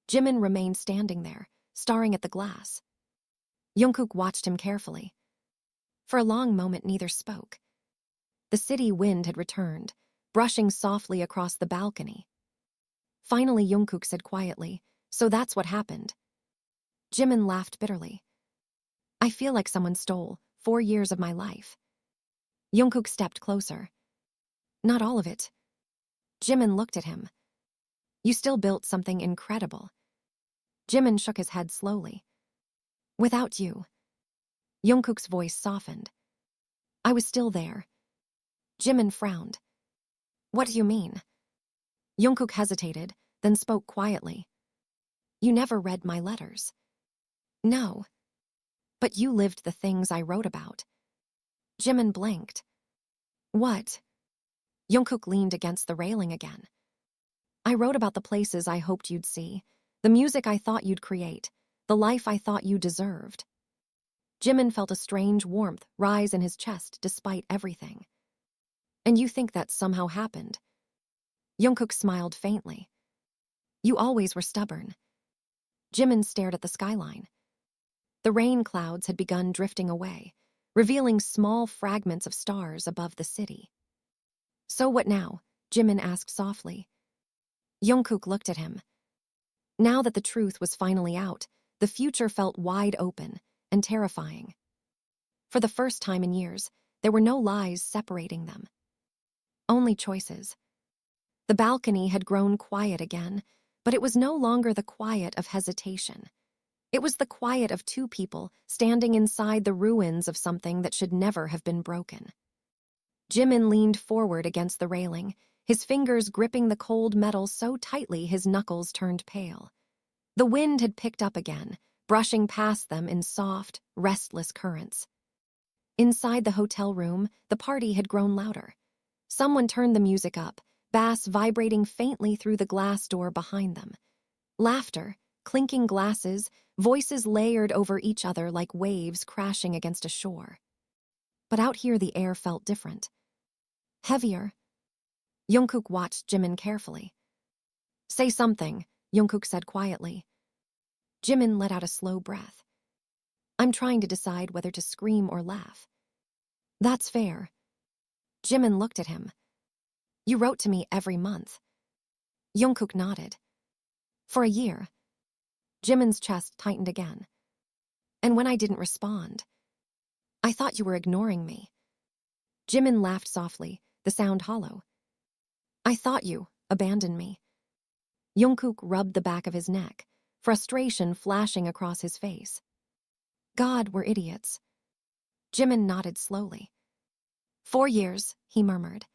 Jimin remained standing there, staring at the glass. Jungkook watched him carefully. For a long moment, neither spoke. The city wind had returned, brushing softly across the balcony. Finally, Jungkook said quietly, so that's what happened. Jimin laughed bitterly. I feel like someone stole 4 years of my life. Jungkook stepped closer. Not all of it. Jimin looked at him. You still built something incredible. Jimin shook his head slowly. Without you. Jungkook's voice softened. I was still there. Jimin frowned. What do you mean? Jungkook hesitated, then spoke quietly. You never read my letters. No. But you lived the things I wrote about. Jimin blinked. What? Jungkook leaned against the railing again. I wrote about the places I hoped you'd see, the music I thought you'd create, the life I thought you deserved. Jimin felt a strange warmth rise in his chest despite everything. And you think that somehow happened? Jungkook smiled faintly. You always were stubborn. Jimin stared at the skyline. The rain clouds had begun drifting away, revealing small fragments of stars above the city. So what now? Jimin asked softly. Jungkook looked at him. Now that the truth was finally out, the future felt wide open and terrifying. For the first time in years, there were no lies separating them. Only choices. The balcony had grown quiet again, but it was no longer the quiet of hesitation. It was the quiet of two people standing inside the ruins of something that should never have been broken. Jimin leaned forward against the railing, his fingers gripping the cold metal so tightly his knuckles turned pale. The wind had picked up again, brushing past them in soft, restless currents. Inside the hotel room, the party had grown louder. Someone turned the music up, bass vibrating faintly through the glass door behind them. Laughter, clinking glasses, voices layered over each other like waves crashing against a shore. But out here the air felt different. Heavier. Jungkook watched Jimin carefully. Say something, Jungkook said quietly. Jimin let out a slow breath. I'm trying to decide whether to scream or laugh. That's fair. Jimin looked at him. You wrote to me every month. Jungkook nodded. For a year. Jimin's chest tightened again. And when I didn't respond, I thought you were ignoring me. Jimin laughed softly, the sound hollow. I thought you abandoned me. Jungkook rubbed the back of his neck, frustration flashing across his face. God, we're idiots. Jimin nodded slowly. 4 years, he murmured.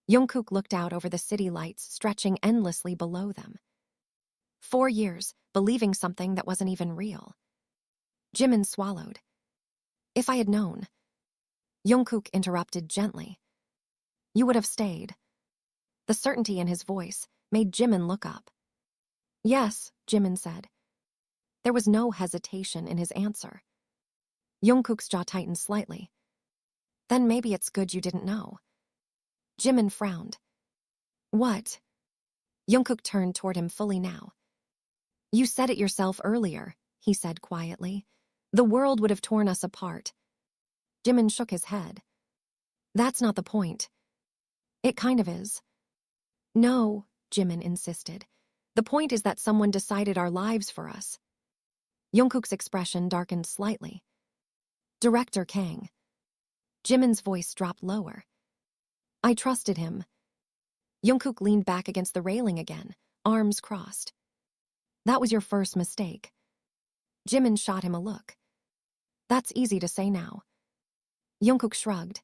Jungkook looked out over the city lights stretching endlessly below them. 4 years, believing something that wasn't even real. Jimin swallowed. If I had known. Jungkook interrupted gently. You would have stayed. The certainty in his voice made Jimin look up. Yes, Jimin said. There was no hesitation in his answer. Jungkook's jaw tightened slightly. Then maybe it's good you didn't know. Jimin frowned. What? Jungkook turned toward him fully now. You said it yourself earlier, he said quietly. The world would have torn us apart. Jimin shook his head. That's not the point. It kind of is. No, Jimin insisted. The point is that someone decided our lives for us. Jungkook's expression darkened slightly. Director Kang. Jimin's voice dropped lower. I trusted him. Jungkook leaned back against the railing again, arms crossed. That was your first mistake. Jimin shot him a look. That's easy to say now. Jungkook shrugged.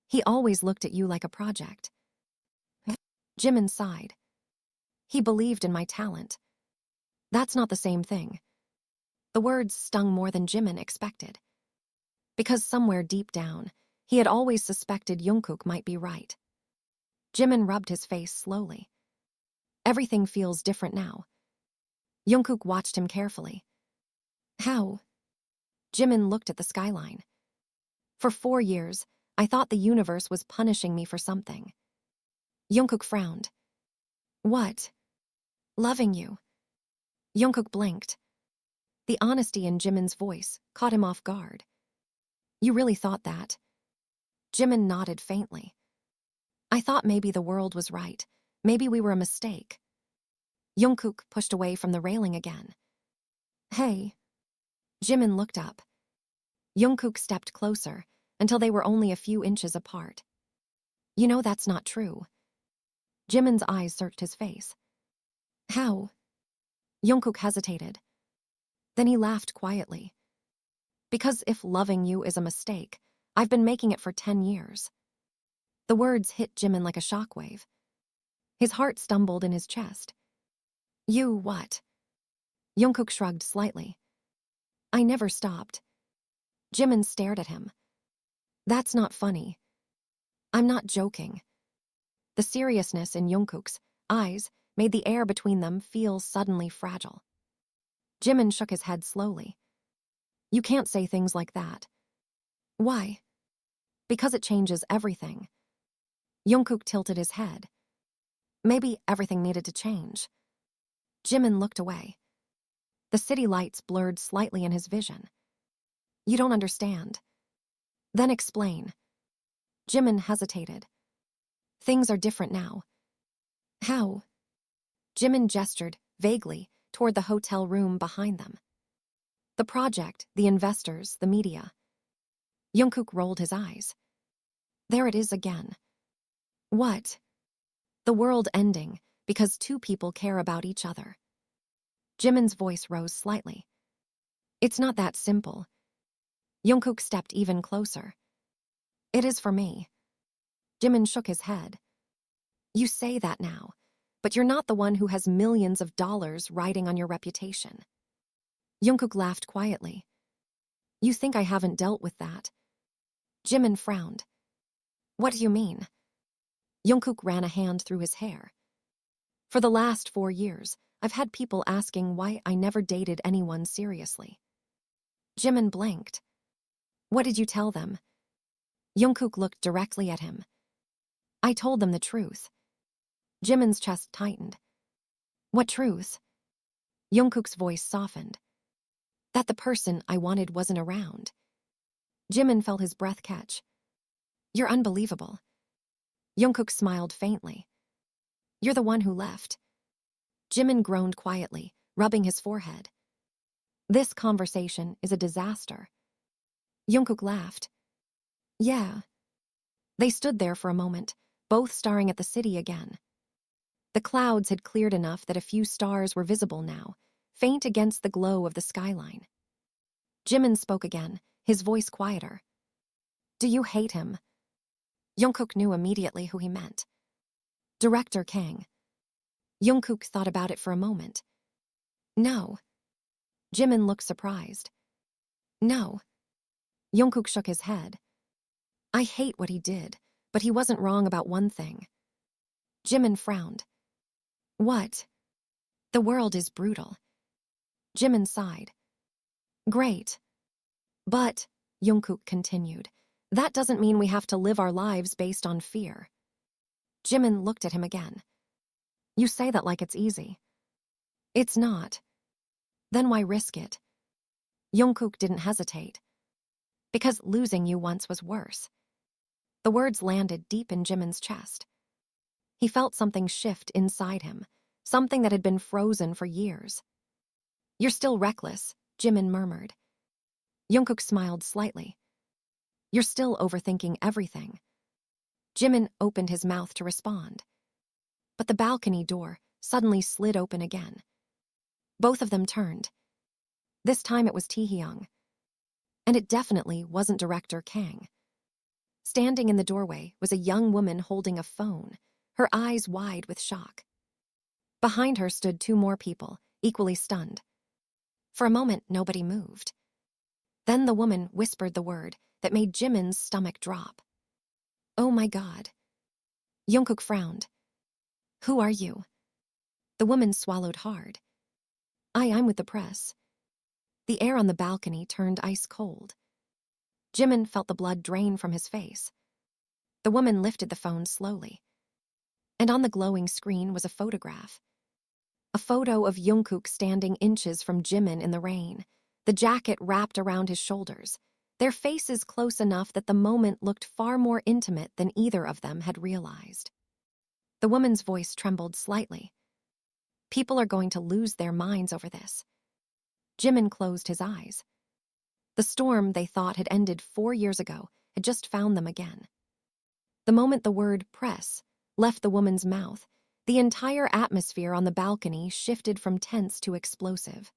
He always looked at you like a project. Jimin sighed. He believed in my talent. That's not the same thing. The words stung more than Jimin expected. Because somewhere deep down, he had always suspected Jungkook might be right. Jimin rubbed his face slowly. Everything feels different now. Jungkook watched him carefully. How? Jimin looked at the skyline. For 4 years, I thought the universe was punishing me for something. Jungkook frowned. What? Loving you. Jungkook blinked. The honesty in Jimin's voice caught him off guard. You really thought that? Jimin nodded faintly. I thought maybe the world was right. Maybe we were a mistake. Jungkook pushed away from the railing again. Hey. Jimin looked up. Jungkook stepped closer until they were only a few inches apart. You know that's not true. Jimin's eyes searched his face. How? Jungkook hesitated. Then he laughed quietly. Because if loving you is a mistake, I've been making it for 10 years. The words hit Jimin like a shockwave. His heart stumbled in his chest. You what? Jungkook shrugged slightly. I never stopped. Jimin stared at him. That's not funny. I'm not joking. The seriousness in Jungkook's eyes made the air between them feel suddenly fragile. Jimin shook his head slowly. You can't say things like that. Why? Because it changes everything. Jungkook tilted his head. Maybe everything needed to change. Jimin looked away. The city lights blurred slightly in his vision. You don't understand. Then explain. Jimin hesitated. Things are different now. How? Jimin gestured, vaguely, toward the hotel room behind them. The project, the investors, the media. Jungkook rolled his eyes. There it is again. What? The world ending because two people care about each other. Jimin's voice rose slightly. It's not that simple. Jungkook stepped even closer. It is for me. Jimin shook his head. You say that now, but you're not the one who has millions of dollars riding on your reputation. Jungkook laughed quietly. You think I haven't dealt with that? Jimin frowned. What do you mean? Jungkook ran a hand through his hair. For the last 4 years, I've had people asking why I never dated anyone seriously. Jimin blinked. What did you tell them? Jungkook looked directly at him. I told them the truth. Jimin's chest tightened. What truth? Jungkook's voice softened. That the person I wanted wasn't around. Jimin felt his breath catch. You're unbelievable. Jungkook smiled faintly. You're the one who left. Jimin groaned quietly, rubbing his forehead. This conversation is a disaster. Jungkook laughed. Yeah. They stood there for a moment, both staring at the city again. The clouds had cleared enough that a few stars were visible now, faint against the glow of the skyline. Jimin spoke again, his voice quieter. Do you hate him? Jungkook knew immediately who he meant. Director Kang. Jungkook thought about it for a moment. No. Jimin looked surprised. No. Jungkook shook his head. I hate what he did, but he wasn't wrong about one thing. Jimin frowned. What? The world is brutal. Jimin sighed. Great. But, Jungkook continued, that doesn't mean we have to live our lives based on fear. Jimin looked at him again. You say that like it's easy. It's not. Then why risk it? Jungkook didn't hesitate. Because losing you once was worse. The words landed deep in Jimin's chest. He felt something shift inside him, something that had been frozen for years. You're still reckless, Jimin murmured. Jungkook smiled slightly. You're still overthinking everything. Jimin opened his mouth to respond. But the balcony door suddenly slid open again. Both of them turned. This time it was Taehyung. And it definitely wasn't Director Kang. Standing in the doorway was a young woman holding a phone, her eyes wide with shock. Behind her stood 2 more people, equally stunned. For a moment, nobody moved. Then the woman whispered the word that made Jimin's stomach drop. Oh my God. Jungkook frowned. Who are you? The woman swallowed hard. I'm with the press. The air on the balcony turned ice cold. Jimin felt the blood drain from his face. The woman lifted the phone slowly. And on the glowing screen was a photograph. A photo of Jungkook standing inches from Jimin in the rain, the jacket wrapped around his shoulders, their faces close enough that the moment looked far more intimate than either of them had realized. The woman's voice trembled slightly. People are going to lose their minds over this. Jimin closed his eyes. The storm they thought had ended 4 years ago had just found them again. The moment the word press left the woman's mouth, the entire atmosphere on the balcony shifted from tense to explosive.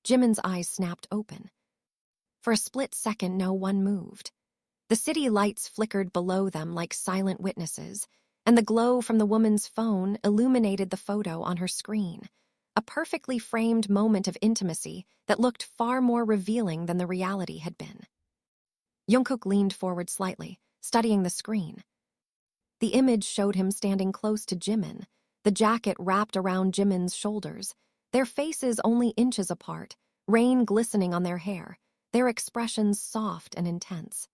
Jimin's eyes snapped open. For a split second, no one moved. The city lights flickered below them like silent witnesses, and the glow from the woman's phone illuminated the photo on her screen, a perfectly framed moment of intimacy that looked far more revealing than the reality had been. Jungkook leaned forward slightly, studying the screen. The image showed him standing close to Jimin, the jacket wrapped around Jimin's shoulders, their faces only inches apart, rain glistening on their hair, their expressions soft and intense.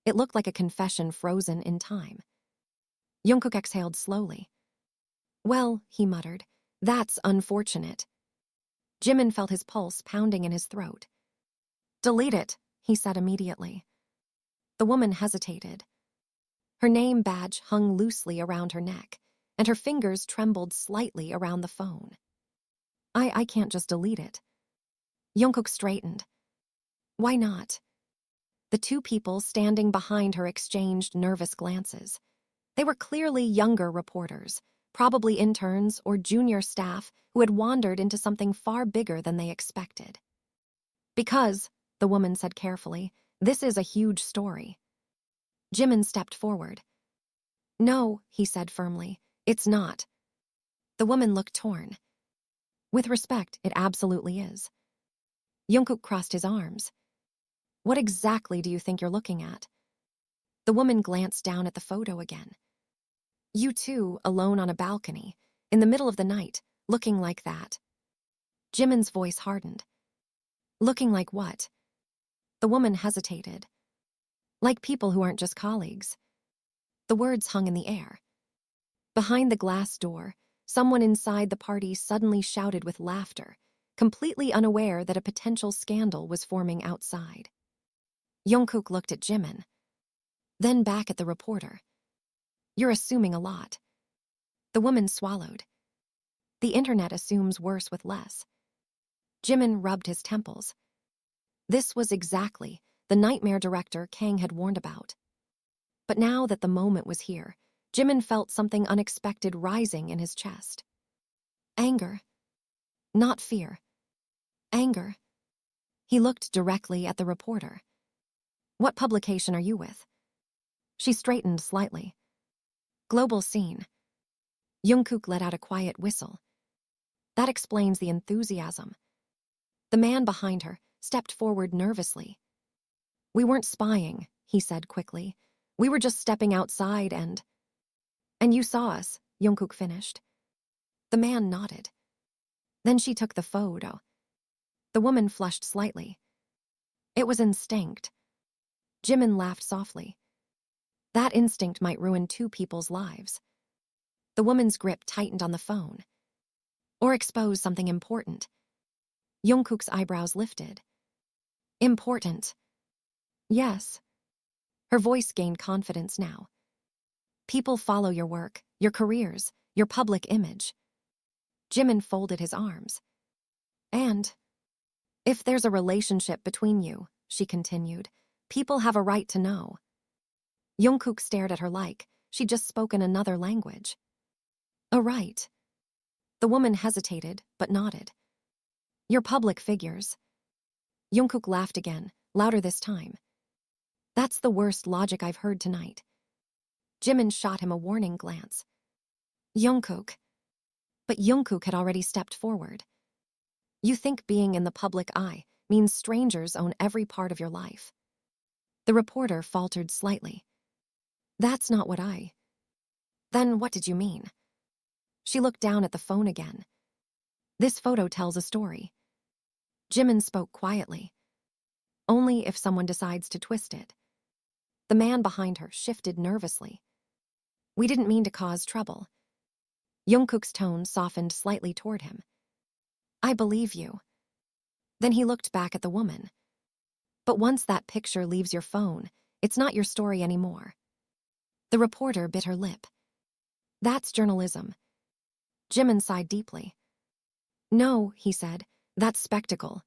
It looked like a confession frozen in time. Jungkook exhaled slowly. "Well," he muttered, "that's unfortunate." Jimin felt his pulse pounding in his throat. "Delete it," he said immediately. The woman hesitated. Her name badge hung loosely around her neck, and her fingers trembled slightly around the phone. I can't just delete it." Jungkook straightened. "Why not?" The two people standing behind her exchanged nervous glances. They were clearly younger reporters, probably interns or junior staff who had wandered into something far bigger than they expected. "Because," the woman said carefully, "this is a huge story." Jimin stepped forward. "No," he said firmly, "it's not." The woman looked torn. "With respect, it absolutely is." Jungkook crossed his arms. "What exactly do you think you're looking at?" The woman glanced down at the photo again. "You two, alone on a balcony, in the middle of the night, looking like that." Jimin's voice hardened. "Looking like what?" The woman hesitated. "Like people who aren't just colleagues." The words hung in the air. Behind the glass door, someone inside the party suddenly shouted with laughter, completely unaware that a potential scandal was forming outside. Jungkook looked at Jimin, then back at the reporter. "You're assuming a lot." The woman swallowed. "The internet assumes worse with less." Jimin rubbed his temples. This was exactly the nightmare director Kang had warned about. But now that the moment was here, Jimin felt something unexpected rising in his chest. Anger. Not fear. Anger. He looked directly at the reporter. "What publication are you with?" She straightened slightly. "Global Scene." Jungkook let out a quiet whistle. That explains the enthusiasm. The man behind her stepped forward nervously. "We weren't spying," he said quickly. "We were just stepping outside and—" "And you saw us," Jungkook finished. The man nodded. "Then she took the photo." The woman flushed slightly. "It was instinct." Jimin laughed softly. "That instinct might ruin two people's lives." The woman's grip tightened on the phone. "Or expose something important." Jungkook's eyebrows lifted. "Important." "Yes." Her voice gained confidence now. "People follow your work, your careers, your public image." Jimin folded his arms. "And if there's a relationship between you," she continued, "people have a right to know." Jungkook stared at her like she'd just spoken another language. "A right?" The woman hesitated, but nodded. "You're public figures." Jungkook laughed again, louder this time. "That's the worst logic I've heard tonight." Jimin shot him a warning glance. "Jungkook." But Jungkook had already stepped forward. "You think being in the public eye means strangers own every part of your life." The reporter faltered slightly. "That's not what I—" "Then what did you mean?" She looked down at the phone again. "This photo tells a story." Jimin spoke quietly. "Only if someone decides to twist it." The man behind her shifted nervously. "We didn't mean to cause trouble." Jungkook's tone softened slightly toward him. "I believe you." Then he looked back at the woman. "But once that picture leaves your phone, it's not your story anymore." The reporter bit her lip. "That's journalism." Jimin sighed deeply. "No," he said, "that's spectacle."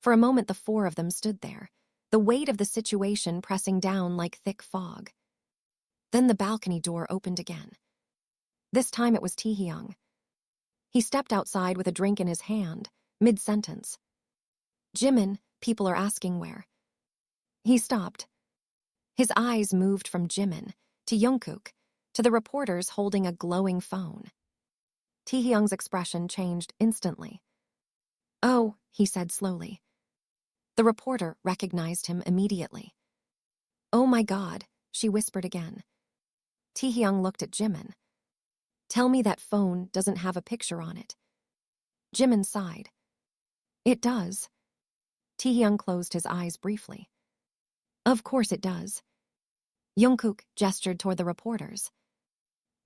For a moment the four of them stood there, the weight of the situation pressing down like thick fog. Then the balcony door opened again. This time it was Taehyung. He stepped outside with a drink in his hand, mid-sentence. "Jimin, people are asking where." He stopped. His eyes moved from Jimin to Jungkook to the reporters holding a glowing phone. Taehyung's expression changed instantly. "Oh," he said slowly. The reporter recognized him immediately. "Oh my God," she whispered again. Taehyung looked at Jimin. Tell me that phone doesn't have a picture on it. Jimin sighed. It does. Taehyung closed his eyes briefly. Of course it does. Jungkook gestured toward the reporters.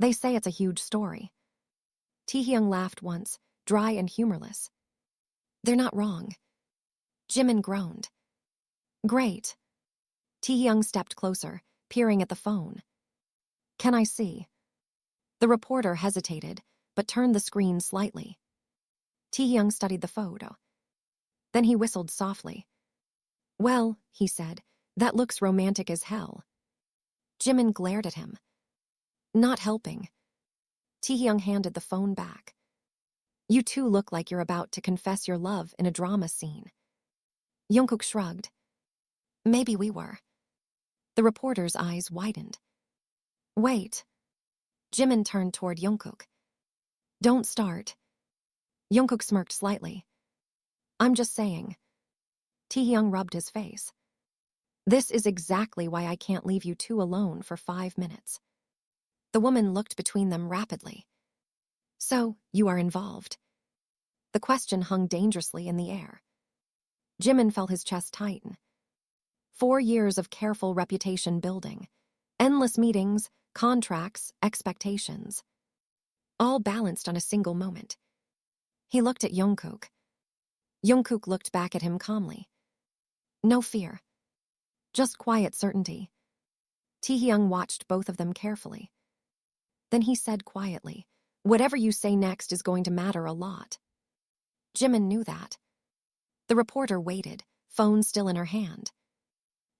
They say it's a huge story. Taehyung laughed once, dry and humorless. They're not wrong. Jimin groaned. Great. Taehyung stepped closer, peering at the phone. Can I see? The reporter hesitated, but turned the screen slightly. Taehyung studied the photo. Then he whistled softly. Well, he said, that looks romantic as hell. Jimin glared at him. Not helping. Taehyung handed the phone back. You two look like you're about to confess your love in a drama scene. Jungkook shrugged. Maybe we were. The reporter's eyes widened. Wait. Jimin turned toward Jungkook. Don't start. Jungkook smirked slightly. I'm just saying. Taehyung rubbed his face. This is exactly why I can't leave you two alone for 5 minutes. The woman looked between them rapidly. So, you are involved. The question hung dangerously in the air. Jimin felt his chest tighten. 4 years of careful reputation building. Endless meetings, contracts, expectations. All balanced on a single moment. He looked at Jungkook. Jungkook looked back at him calmly. No fear. Just quiet certainty. Taehyung watched both of them carefully. Then he said quietly, whatever you say next is going to matter a lot. Jimin knew that. The reporter waited, phone still in her hand.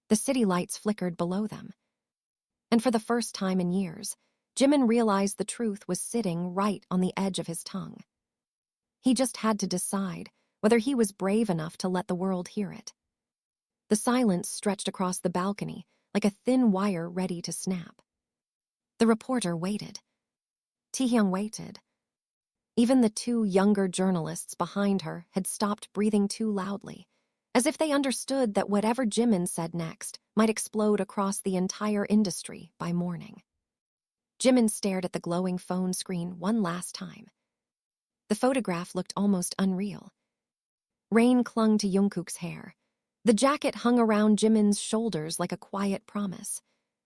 The city lights flickered below them. And for the first time in years, Jimin realized the truth was sitting right on the edge of his tongue. He just had to decide whether he was brave enough to let the world hear it. The silence stretched across the balcony like a thin wire ready to snap. The reporter waited. Taehyung waited. Even the 2 younger journalists behind her had stopped breathing too loudly, as if they understood that whatever Jimin said next might explode across the entire industry by morning. Jimin stared at the glowing phone screen one last time. The photograph looked almost unreal. Rain clung to Jungkook's hair. The jacket hung around Jimin's shoulders like a quiet promise.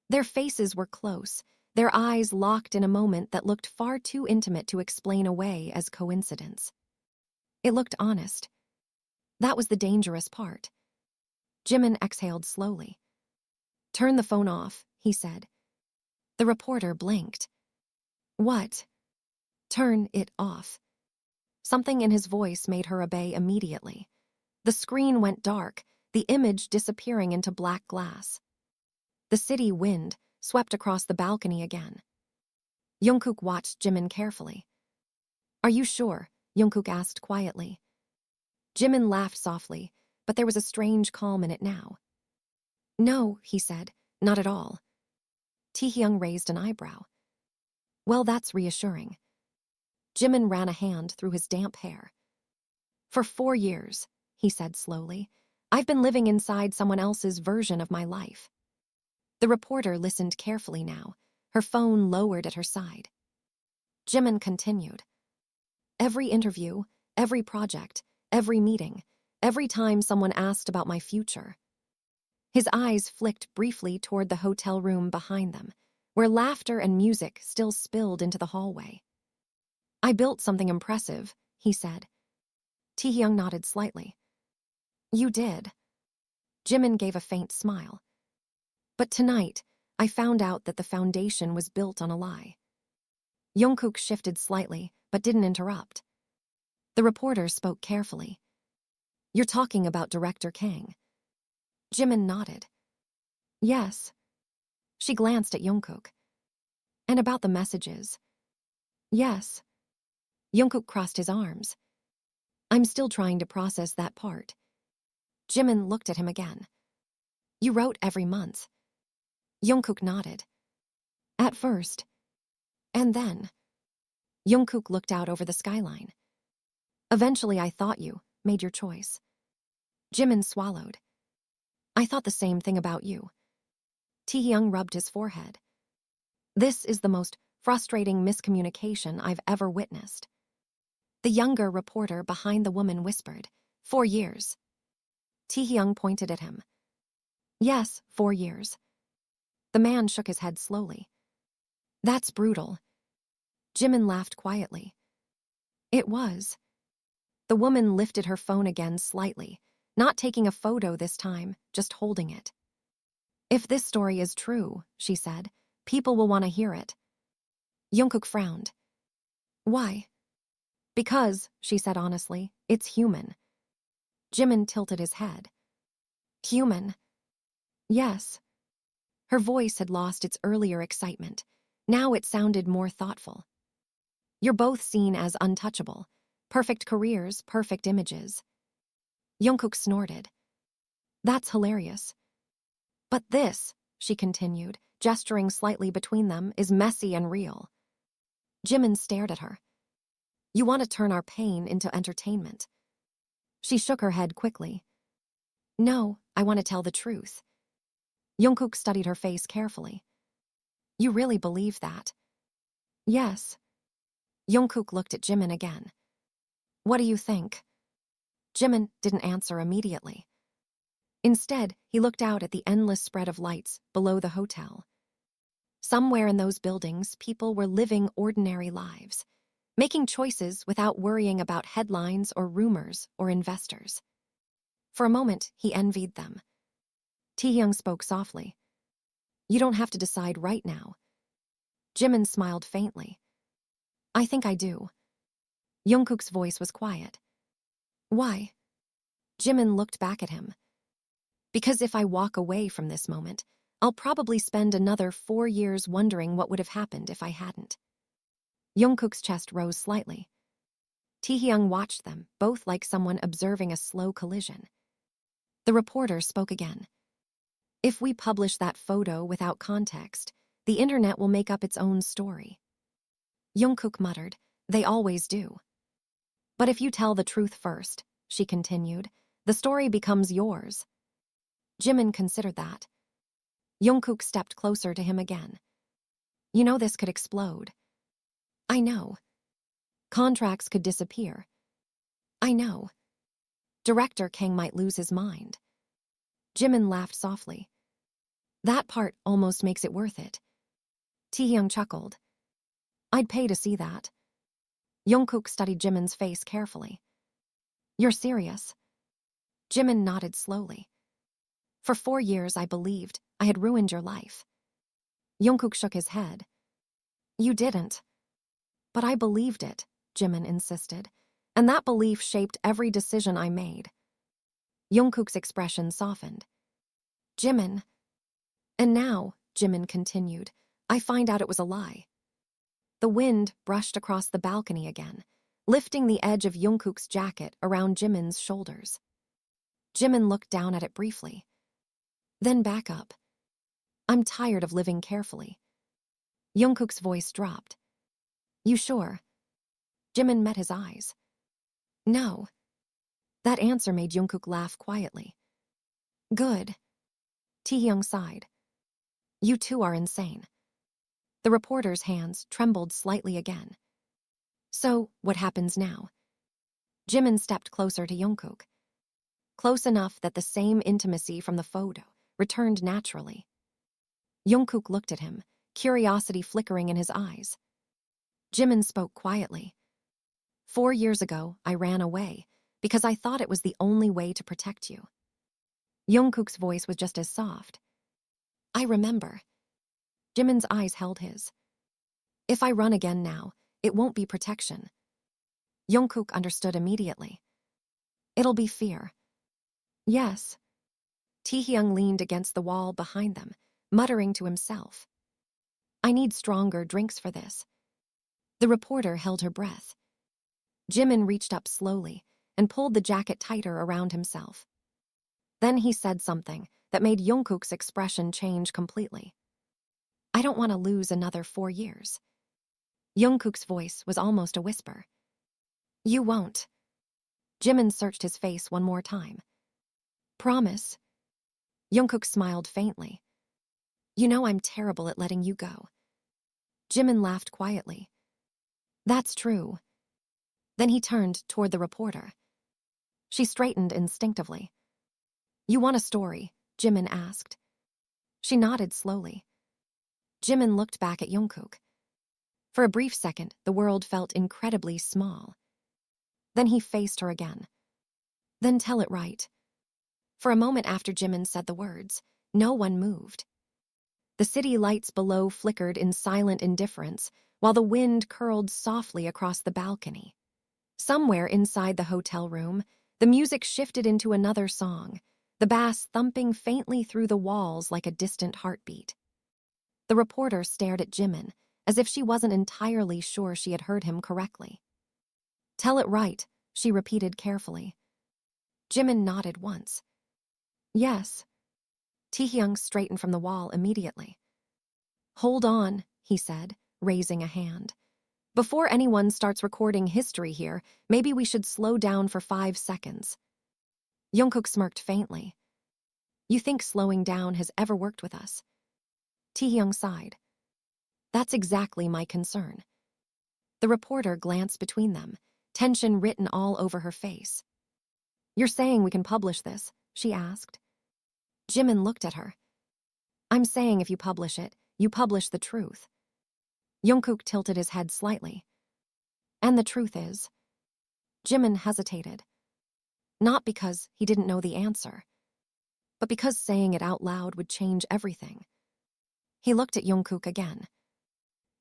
Their faces were close, their eyes locked in a moment that looked far too intimate to explain away as coincidence. It looked honest. That was the dangerous part. Jimin exhaled slowly. Turn the phone off, he said. The reporter blinked. What? Turn it off. Something in his voice made her obey immediately. The screen went dark, the image disappearing into black glass. The city wind swept across the balcony again. Jungkook watched Jimin carefully. Are you sure? Jungkook asked quietly. Jimin laughed softly, but there was a strange calm in it now. No, he said, not at all. Taehyung raised an eyebrow. Well, that's reassuring. Jimin ran a hand through his damp hair. For 4 years, he said slowly, I've been living inside someone else's version of my life. The reporter listened carefully now, her phone lowered at her side. Jimin continued. Every interview, every project, every meeting, every time someone asked about my future. His eyes flicked briefly toward the hotel room behind them, where laughter and music still spilled into the hallway. I built something impressive, he said. Taehyung nodded slightly. You did. Jimin gave a faint smile. But tonight, I found out that the foundation was built on a lie. Jungkook shifted slightly, but didn't interrupt. The reporter spoke carefully. You're talking about Director Kang. Jimin nodded. Yes. She glanced at Jungkook. And about the messages. Yes. Jungkook crossed his arms. I'm still trying to process that part. Jimin looked at him again. You wrote every month. Jungkook nodded. At first. And then. Jungkook looked out over the skyline. Eventually I thought you made your choice. Jimin swallowed. I thought the same thing about you. Taehyung rubbed his forehead. This is the most frustrating miscommunication I've ever witnessed. The younger reporter behind the woman whispered, 4 years. Taehyung pointed at him. Yes, 4 years. The man shook his head slowly. That's brutal. Jimin laughed quietly. It was. The woman lifted her phone again slightly, not taking a photo this time, just holding it. If this story is true, she said, people will want to hear it. Jungkook frowned. Why? Because, she said honestly, it's human. Jimin tilted his head. Human? Yes. Her voice had lost its earlier excitement. Now it sounded more thoughtful. You're both seen as untouchable. Perfect careers, perfect images. Jungkook snorted. That's hilarious. But this, she continued, gesturing slightly between them, is messy and real. Jimin stared at her. You want to turn our pain into entertainment. She shook her head quickly. No, I want to tell the truth. Jungkook studied her face carefully. You really believe that? Yes. Jungkook looked at Jimin again. What do you think? Jimin didn't answer immediately. Instead, he looked out at the endless spread of lights below the hotel. Somewhere in those buildings, people were living ordinary lives, making choices without worrying about headlines or rumors or investors. For a moment, he envied them. Taehyung spoke softly. You don't have to decide right now. Jimin smiled faintly. I think I do. Jungkook's voice was quiet. Why? Jimin looked back at him. Because if I walk away from this moment, I'll probably spend another 4 years wondering what would have happened if I hadn't. Jungkook's chest rose slightly. Taehyung watched them, both like someone observing a slow collision. The reporter spoke again. If we publish that photo without context, the internet will make up its own story. Jungkook muttered, they always do. But if you tell the truth first, she continued, the story becomes yours. Jimin considered that. Jungkook stepped closer to him again. You know this could explode. I know. Contracts could disappear. I know. Director Kang might lose his mind. Jimin laughed softly. That part almost makes it worth it. Taehyung chuckled. I'd pay to see that. Jungkook studied Jimin's face carefully. You're serious? Jimin nodded slowly. For 4 years I believed I had ruined your life. Jungkook shook his head. You didn't. But I believed it, Jimin insisted, and that belief shaped every decision I made. Jungkook's expression softened. Jimin. And now, Jimin continued, I find out it was a lie. The wind brushed across the balcony again, lifting the edge of Jungkook's jacket around Jimin's shoulders. Jimin looked down at it briefly. Then back up. I'm tired of living carefully. Jungkook's voice dropped. You sure? Jimin met his eyes. No. That answer made Jungkook laugh quietly. Good. Taehyung sighed. You two are insane. The reporter's hands trembled slightly again. So, what happens now? Jimin stepped closer to Jungkook. Close enough that the same intimacy from the photo returned naturally. Jungkook looked at him, curiosity flickering in his eyes. Jimin spoke quietly. 4 years ago, I ran away because I thought it was the only way to protect you. Jungkook's voice was just as soft. I remember. Jimin's eyes held his. If I run again now, it won't be protection. Jungkook understood immediately. It'll be fear. Yes. Taehyung leaned against the wall behind them, muttering to himself. I need stronger drinks for this. The reporter held her breath. Jimin reached up slowly and pulled the jacket tighter around himself. Then he said something that made Jungkook's expression change completely. I don't want to lose another 4 years. Jungkook's voice was almost a whisper. You won't. Jimin searched his face one more time. Promise. Jungkook smiled faintly. You know I'm terrible at letting you go. Jimin laughed quietly. That's true. Then he turned toward the reporter. She straightened instinctively. You want a story? Jimin asked. She nodded slowly. Jimin looked back at Jungkook. For a brief second, the world felt incredibly small. Then he faced her again. Then tell it right. For a moment after Jimin said the words, no one moved. The city lights below flickered in silent indifference, while the wind curled softly across the balcony. Somewhere inside the hotel room, the music shifted into another song, the bass thumping faintly through the walls like a distant heartbeat. The reporter stared at Jimin, as if she wasn't entirely sure she had heard him correctly. Tell it right, she repeated carefully. Jimin nodded once. Yes. Taehyung straightened from the wall immediately. Hold on, he said, raising a hand. Before anyone starts recording history here, maybe we should slow down for 5 seconds. Jungkook smirked faintly. You think slowing down has ever worked with us? Taehyung sighed. That's exactly my concern. The reporter glanced between them, tension written all over her face. You're saying we can publish this? She asked. Jimin looked at her. I'm saying if you publish it, you publish the truth. Jungkook tilted his head slightly. And the truth is? Jimin hesitated. Not because he didn't know the answer, but because saying it out loud would change everything. He looked at Jungkook again.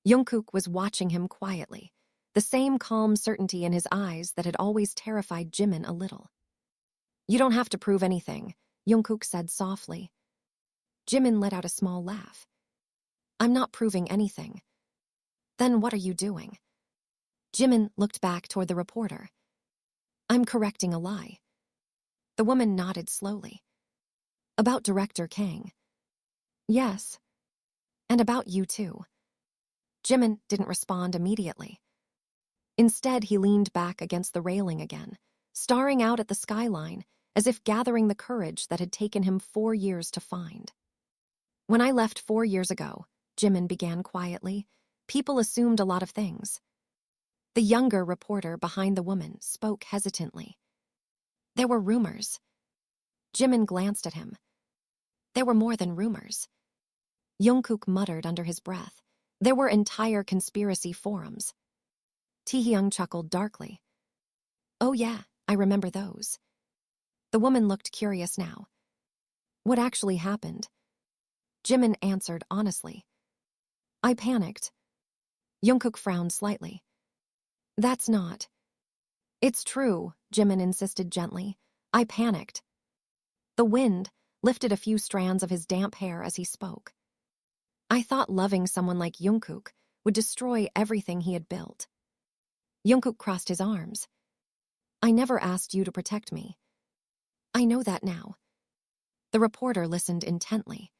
Jungkook was watching him quietly, the same calm certainty in his eyes that had always terrified Jimin a little. You don't have to prove anything, Jungkook said softly. Jimin let out a small laugh. I'm not proving anything. Then what are you doing? Jimin looked back toward the reporter. I'm correcting a lie. The woman nodded slowly. About director Kang. Yes. And about you too. Jimin didn't respond immediately. Instead, he leaned back against the railing again, staring out at the skyline, as if gathering the courage that had taken him 4 years to find. When I left 4 years ago, Jimin began quietly, people assumed a lot of things. The younger reporter behind the woman spoke hesitantly. There were rumors. Jimin glanced at him. There were more than rumors. Jungkook muttered under his breath. There were entire conspiracy forums. Taehyung chuckled darkly. Oh yeah, I remember those. The woman looked curious now. What actually happened? Jimin answered honestly. I panicked. Jungkook frowned slightly. That's not. It's true, Jimin insisted gently. I panicked. The wind lifted a few strands of his damp hair as he spoke. I thought loving someone like Jungkook would destroy everything he had built. Jungkook crossed his arms. I never asked you to protect me. I know that now. The reporter listened intently.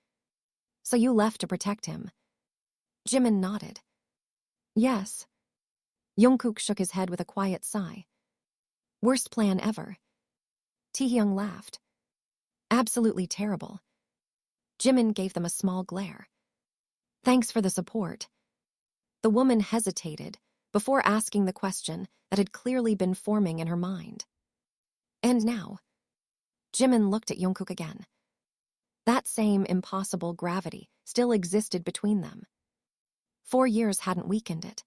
So you left to protect him. Jimin nodded. Yes. Jungkook shook his head with a quiet sigh. Worst plan ever. Taehyung laughed. Absolutely terrible. Jimin gave them a small glare. Thanks for the support. The woman hesitated before asking the question that had clearly been forming in her mind. And now? Jimin looked at Jungkook again. That same impossible gravity still existed between them. 4 years hadn't weakened it.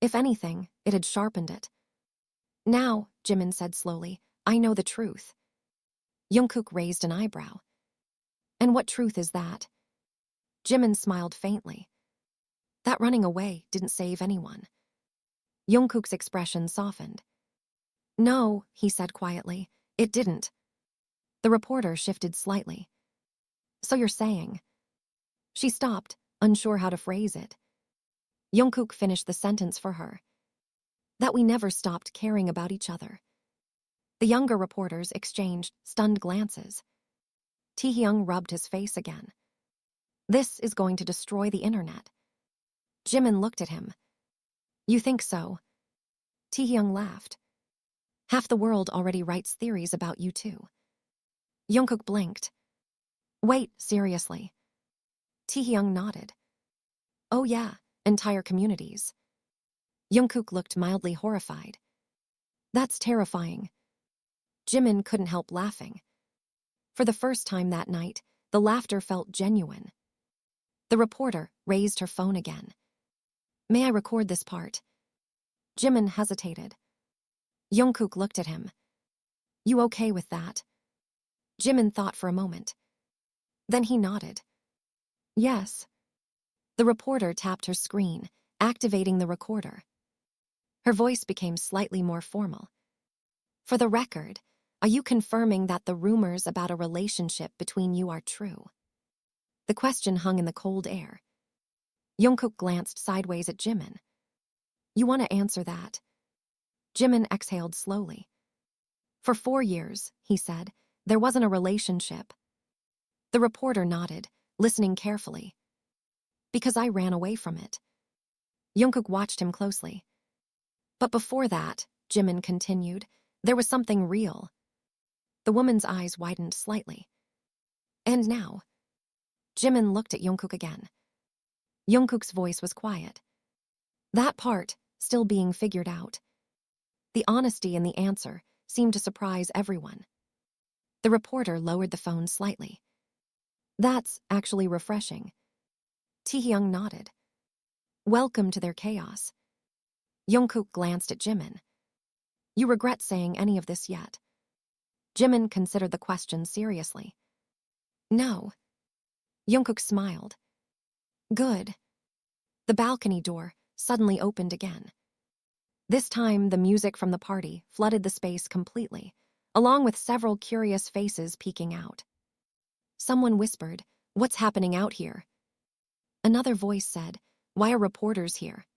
If anything, it had sharpened it. Now, Jimin said slowly, I know the truth. Jungkook raised an eyebrow. And what truth is that? Jimin smiled faintly. That running away didn't save anyone. Jungkook's expression softened. No, he said quietly, it didn't. The reporter shifted slightly. So you're saying? She stopped, unsure how to phrase it. Jungkook finished the sentence for her. That we never stopped caring about each other. The younger reporters exchanged stunned glances. Taehyung rubbed his face again. This is going to destroy the internet. Jimin looked at him. You think so? Taehyung laughed. Half the world already writes theories about you too. Jungkook blinked. Wait, seriously. Taehyung nodded. Oh yeah, entire communities. Jungkook looked mildly horrified. That's terrifying. Jimin couldn't help laughing. For the first time that night, the laughter felt genuine. The reporter raised her phone again. May I record this part? Jimin hesitated. Jungkook looked at him. You okay with that? Jimin thought for a moment. Then he nodded. Yes. The reporter tapped her screen, activating the recorder. Her voice became slightly more formal. For the record, are you confirming that the rumors about a relationship between you are true? The question hung in the cold air. Jungkook glanced sideways at Jimin. You want to answer that? Jimin exhaled slowly. For 4 years, he said, there wasn't a relationship. The reporter nodded, listening carefully. Because I ran away from it. Jungkook watched him closely. But before that, Jimin continued, there was something real. The woman's eyes widened slightly. And now? Jimin looked at Jungkook again. Jungkook's voice was quiet. That part, still being figured out. The honesty in the answer seemed to surprise everyone. The reporter lowered the phone slightly. That's actually refreshing. Taehyung nodded. Welcome to their chaos. Jungkook glanced at Jimin. You regret saying any of this yet? Jimin considered the question seriously. No. Jungkook smiled. Good. The balcony door suddenly opened again. This time, the music from the party flooded the space completely, along with several curious faces peeking out. Someone whispered, "What's happening out here?" Another voice said, "Why are reporters here?"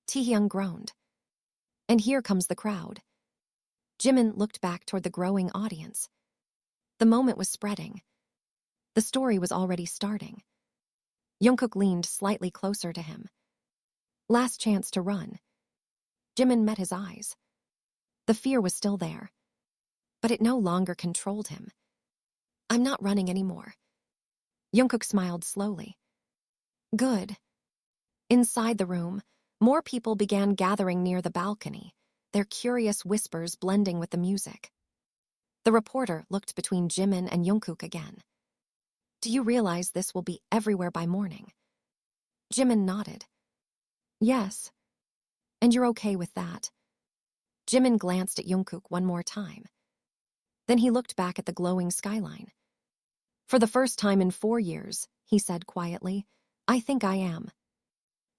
Taehyung groaned. And here comes the crowd. Jimin looked back toward the growing audience. The moment was spreading. The story was already starting. Jungkook leaned slightly closer to him. Last chance to run. Jimin met his eyes. The fear was still there, but it no longer controlled him. I'm not running anymore. Jungkook smiled slowly. Good. Inside the room, more people began gathering near the balcony, their curious whispers blending with the music. The reporter looked between Jimin and Jungkook again. Do you realize this will be everywhere by morning? Jimin nodded. Yes. And you're okay with that? Jimin glanced at Jungkook one more time. Then he looked back at the glowing skyline. For the first time in 4 years, he said quietly, I think I am.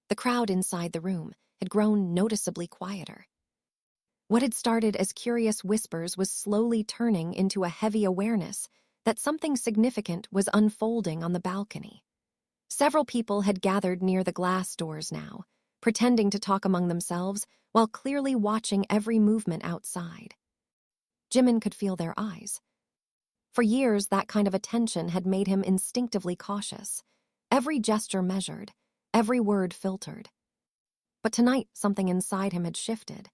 The crowd inside the room had grown noticeably quieter. What had started as curious whispers was slowly turning into a heavy awareness that something significant was unfolding on the balcony. Several people had gathered near the glass doors now, pretending to talk among themselves while clearly watching every movement outside. Jimin could feel their eyes. For years, that kind of attention had made him instinctively cautious, every gesture measured, every word filtered. But tonight, something inside him had shifted.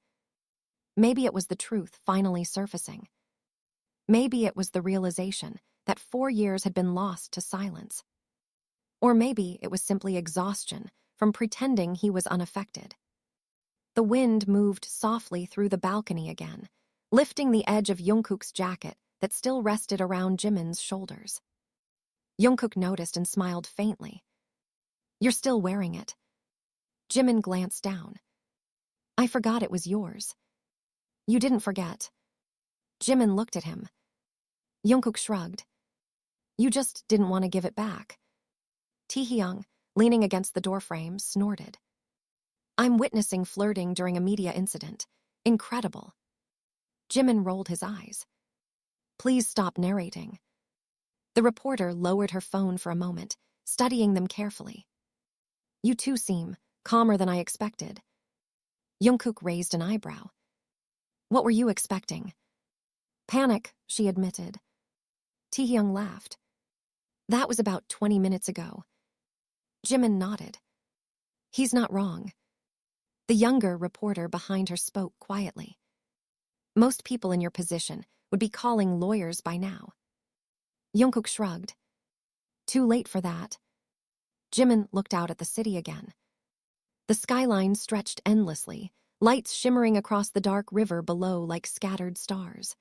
Maybe it was the truth finally surfacing. Maybe it was the realization that 4 years had been lost to silence. Or maybe it was simply exhaustion from pretending he was unaffected. The wind moved softly through the balcony again, lifting the edge of Jungkook's jacket that still rested around Jimin's shoulders. Jungkook noticed and smiled faintly. You're still wearing it. Jimin glanced down. I forgot it was yours. You didn't forget. Jimin looked at him. Jungkook shrugged. You just didn't want to give it back. Taehyung, leaning against the doorframe, snorted. I'm witnessing flirting during a media incident. Incredible. Jimin rolled his eyes. Please stop narrating. The reporter lowered her phone for a moment, studying them carefully. You two seem calmer than I expected. Jungkook raised an eyebrow. What were you expecting? Panic, she admitted. Taehyung laughed. That was about 20 minutes ago. Jimin nodded. He's not wrong. The younger reporter behind her spoke quietly. Most people in your position would be calling lawyers by now. Jungkook shrugged. Too late for that. Jimin looked out at the city again. The skyline stretched endlessly, lights shimmering across the dark river below like scattered stars.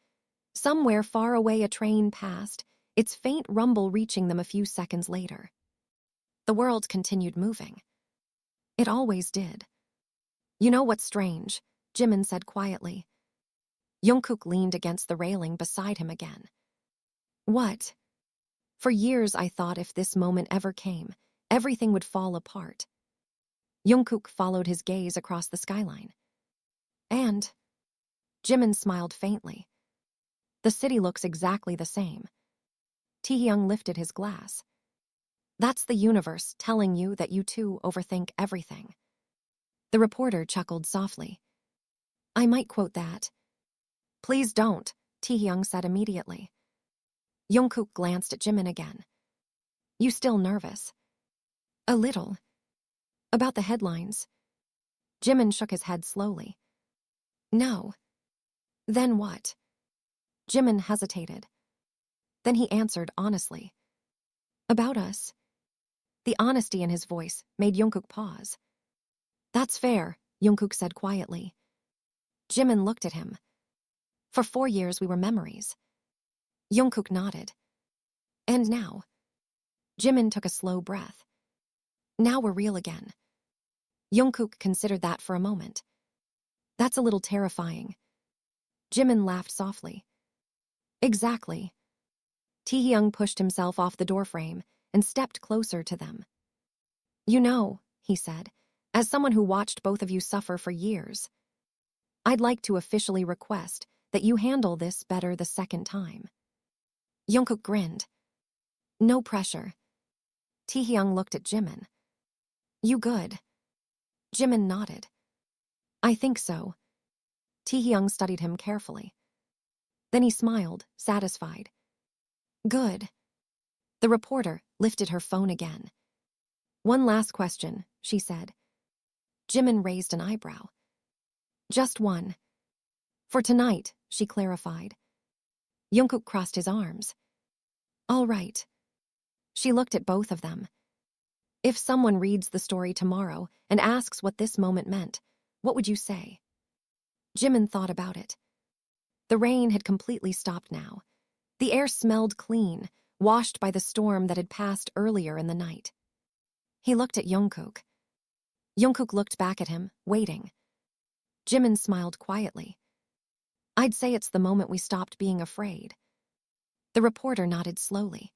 Somewhere far away a train passed, its faint rumble reaching them a few seconds later. The world continued moving. It always did. You know what's strange? Jimin said quietly. Jungkook leaned against the railing beside him again. What? For years I thought if this moment ever came, everything would fall apart. Jungkook followed his gaze across the skyline. And? Jimin smiled faintly. The city looks exactly the same. Taehyung lifted his glass. That's the universe telling you that you too overthink everything. The reporter chuckled softly. I might quote that. Please don't, Taehyung said immediately. Jungkook glanced at Jimin again. You still nervous? A little. About the headlines? Jimin shook his head slowly. No. Then what? Jimin hesitated. Then he answered honestly. About us. The honesty in his voice made Jungkook pause. That's fair, Jungkook said quietly. Jimin looked at him. For 4 years we were memories. Jungkook nodded. And now? Jimin took a slow breath. Now we're real again. Jungkook considered that for a moment. That's a little terrifying. Jimin laughed softly. Exactly. Taehyung pushed himself off the doorframe and stepped closer to them. You know, he said, as someone who watched both of you suffer for years, I'd like to officially request that you handle this better the second time. Jungkook grinned. No pressure. Taehyung looked at Jimin. You good? Jimin nodded. I think so. Taehyung studied him carefully. Then he smiled, satisfied. Good. The reporter lifted her phone again. One last question, she said. Jimin raised an eyebrow. Just one. For tonight, she clarified. Jungkook crossed his arms. All right. She looked at both of them. If someone reads the story tomorrow and asks what this moment meant, what would you say? Jimin thought about it. The rain had completely stopped now. The air smelled clean, washed by the storm that had passed earlier in the night. He looked at Jungkook. Jungkook looked back at him, waiting. Jimin smiled quietly. I'd say it's the moment we stopped being afraid. The reporter nodded slowly.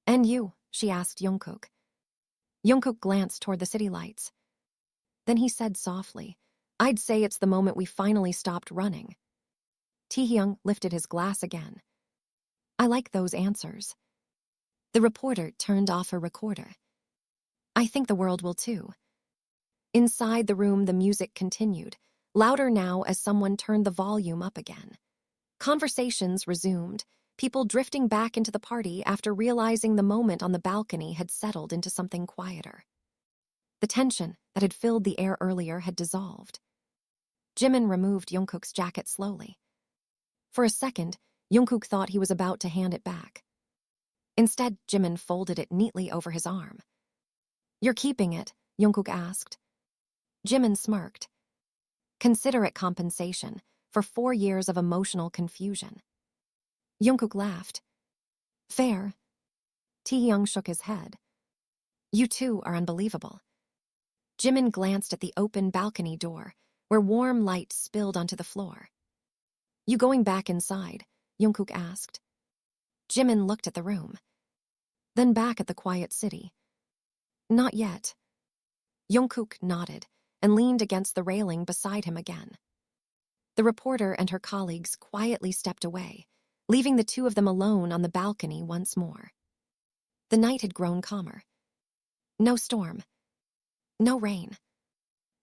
And you? She asked Jungkook. Jungkook glanced toward the city lights. Then he said softly, I'd say it's the moment we finally stopped running. Taehyung lifted his glass again. I like those answers. The reporter turned off her recorder. I think the world will too. Inside the room, the music continued, louder now as someone turned the volume up again. Conversations resumed, people drifting back into the party after realizing the moment on the balcony had settled into something quieter. The tension that had filled the air earlier had dissolved. Jimin removed Jungkook's jacket slowly. For a second, Jungkook thought he was about to hand it back. Instead, Jimin folded it neatly over his arm. You're keeping it? Jungkook asked. Jimin smirked. Consider it compensation for 4 years of emotional confusion. Jungkook laughed. Fair. Taehyung shook his head. You two are unbelievable. Jimin glanced at the open balcony door, where warm light spilled onto the floor. You going back inside? Jungkook asked. Jimin looked at the room. Then back at the quiet city. Not yet. Jungkook nodded and leaned against the railing beside him again. The reporter and her colleagues quietly stepped away, leaving the two of them alone on the balcony once more. The night had grown calmer. No storm. No rain.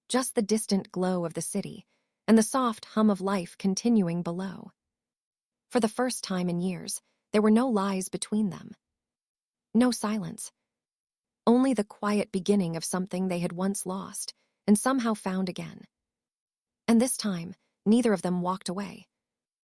Just the distant glow of the city and the soft hum of life continuing below. For the first time in years, there were no lies between them. No silence. Only the quiet beginning of something they had once lost and somehow found again. And this time, neither of them walked away.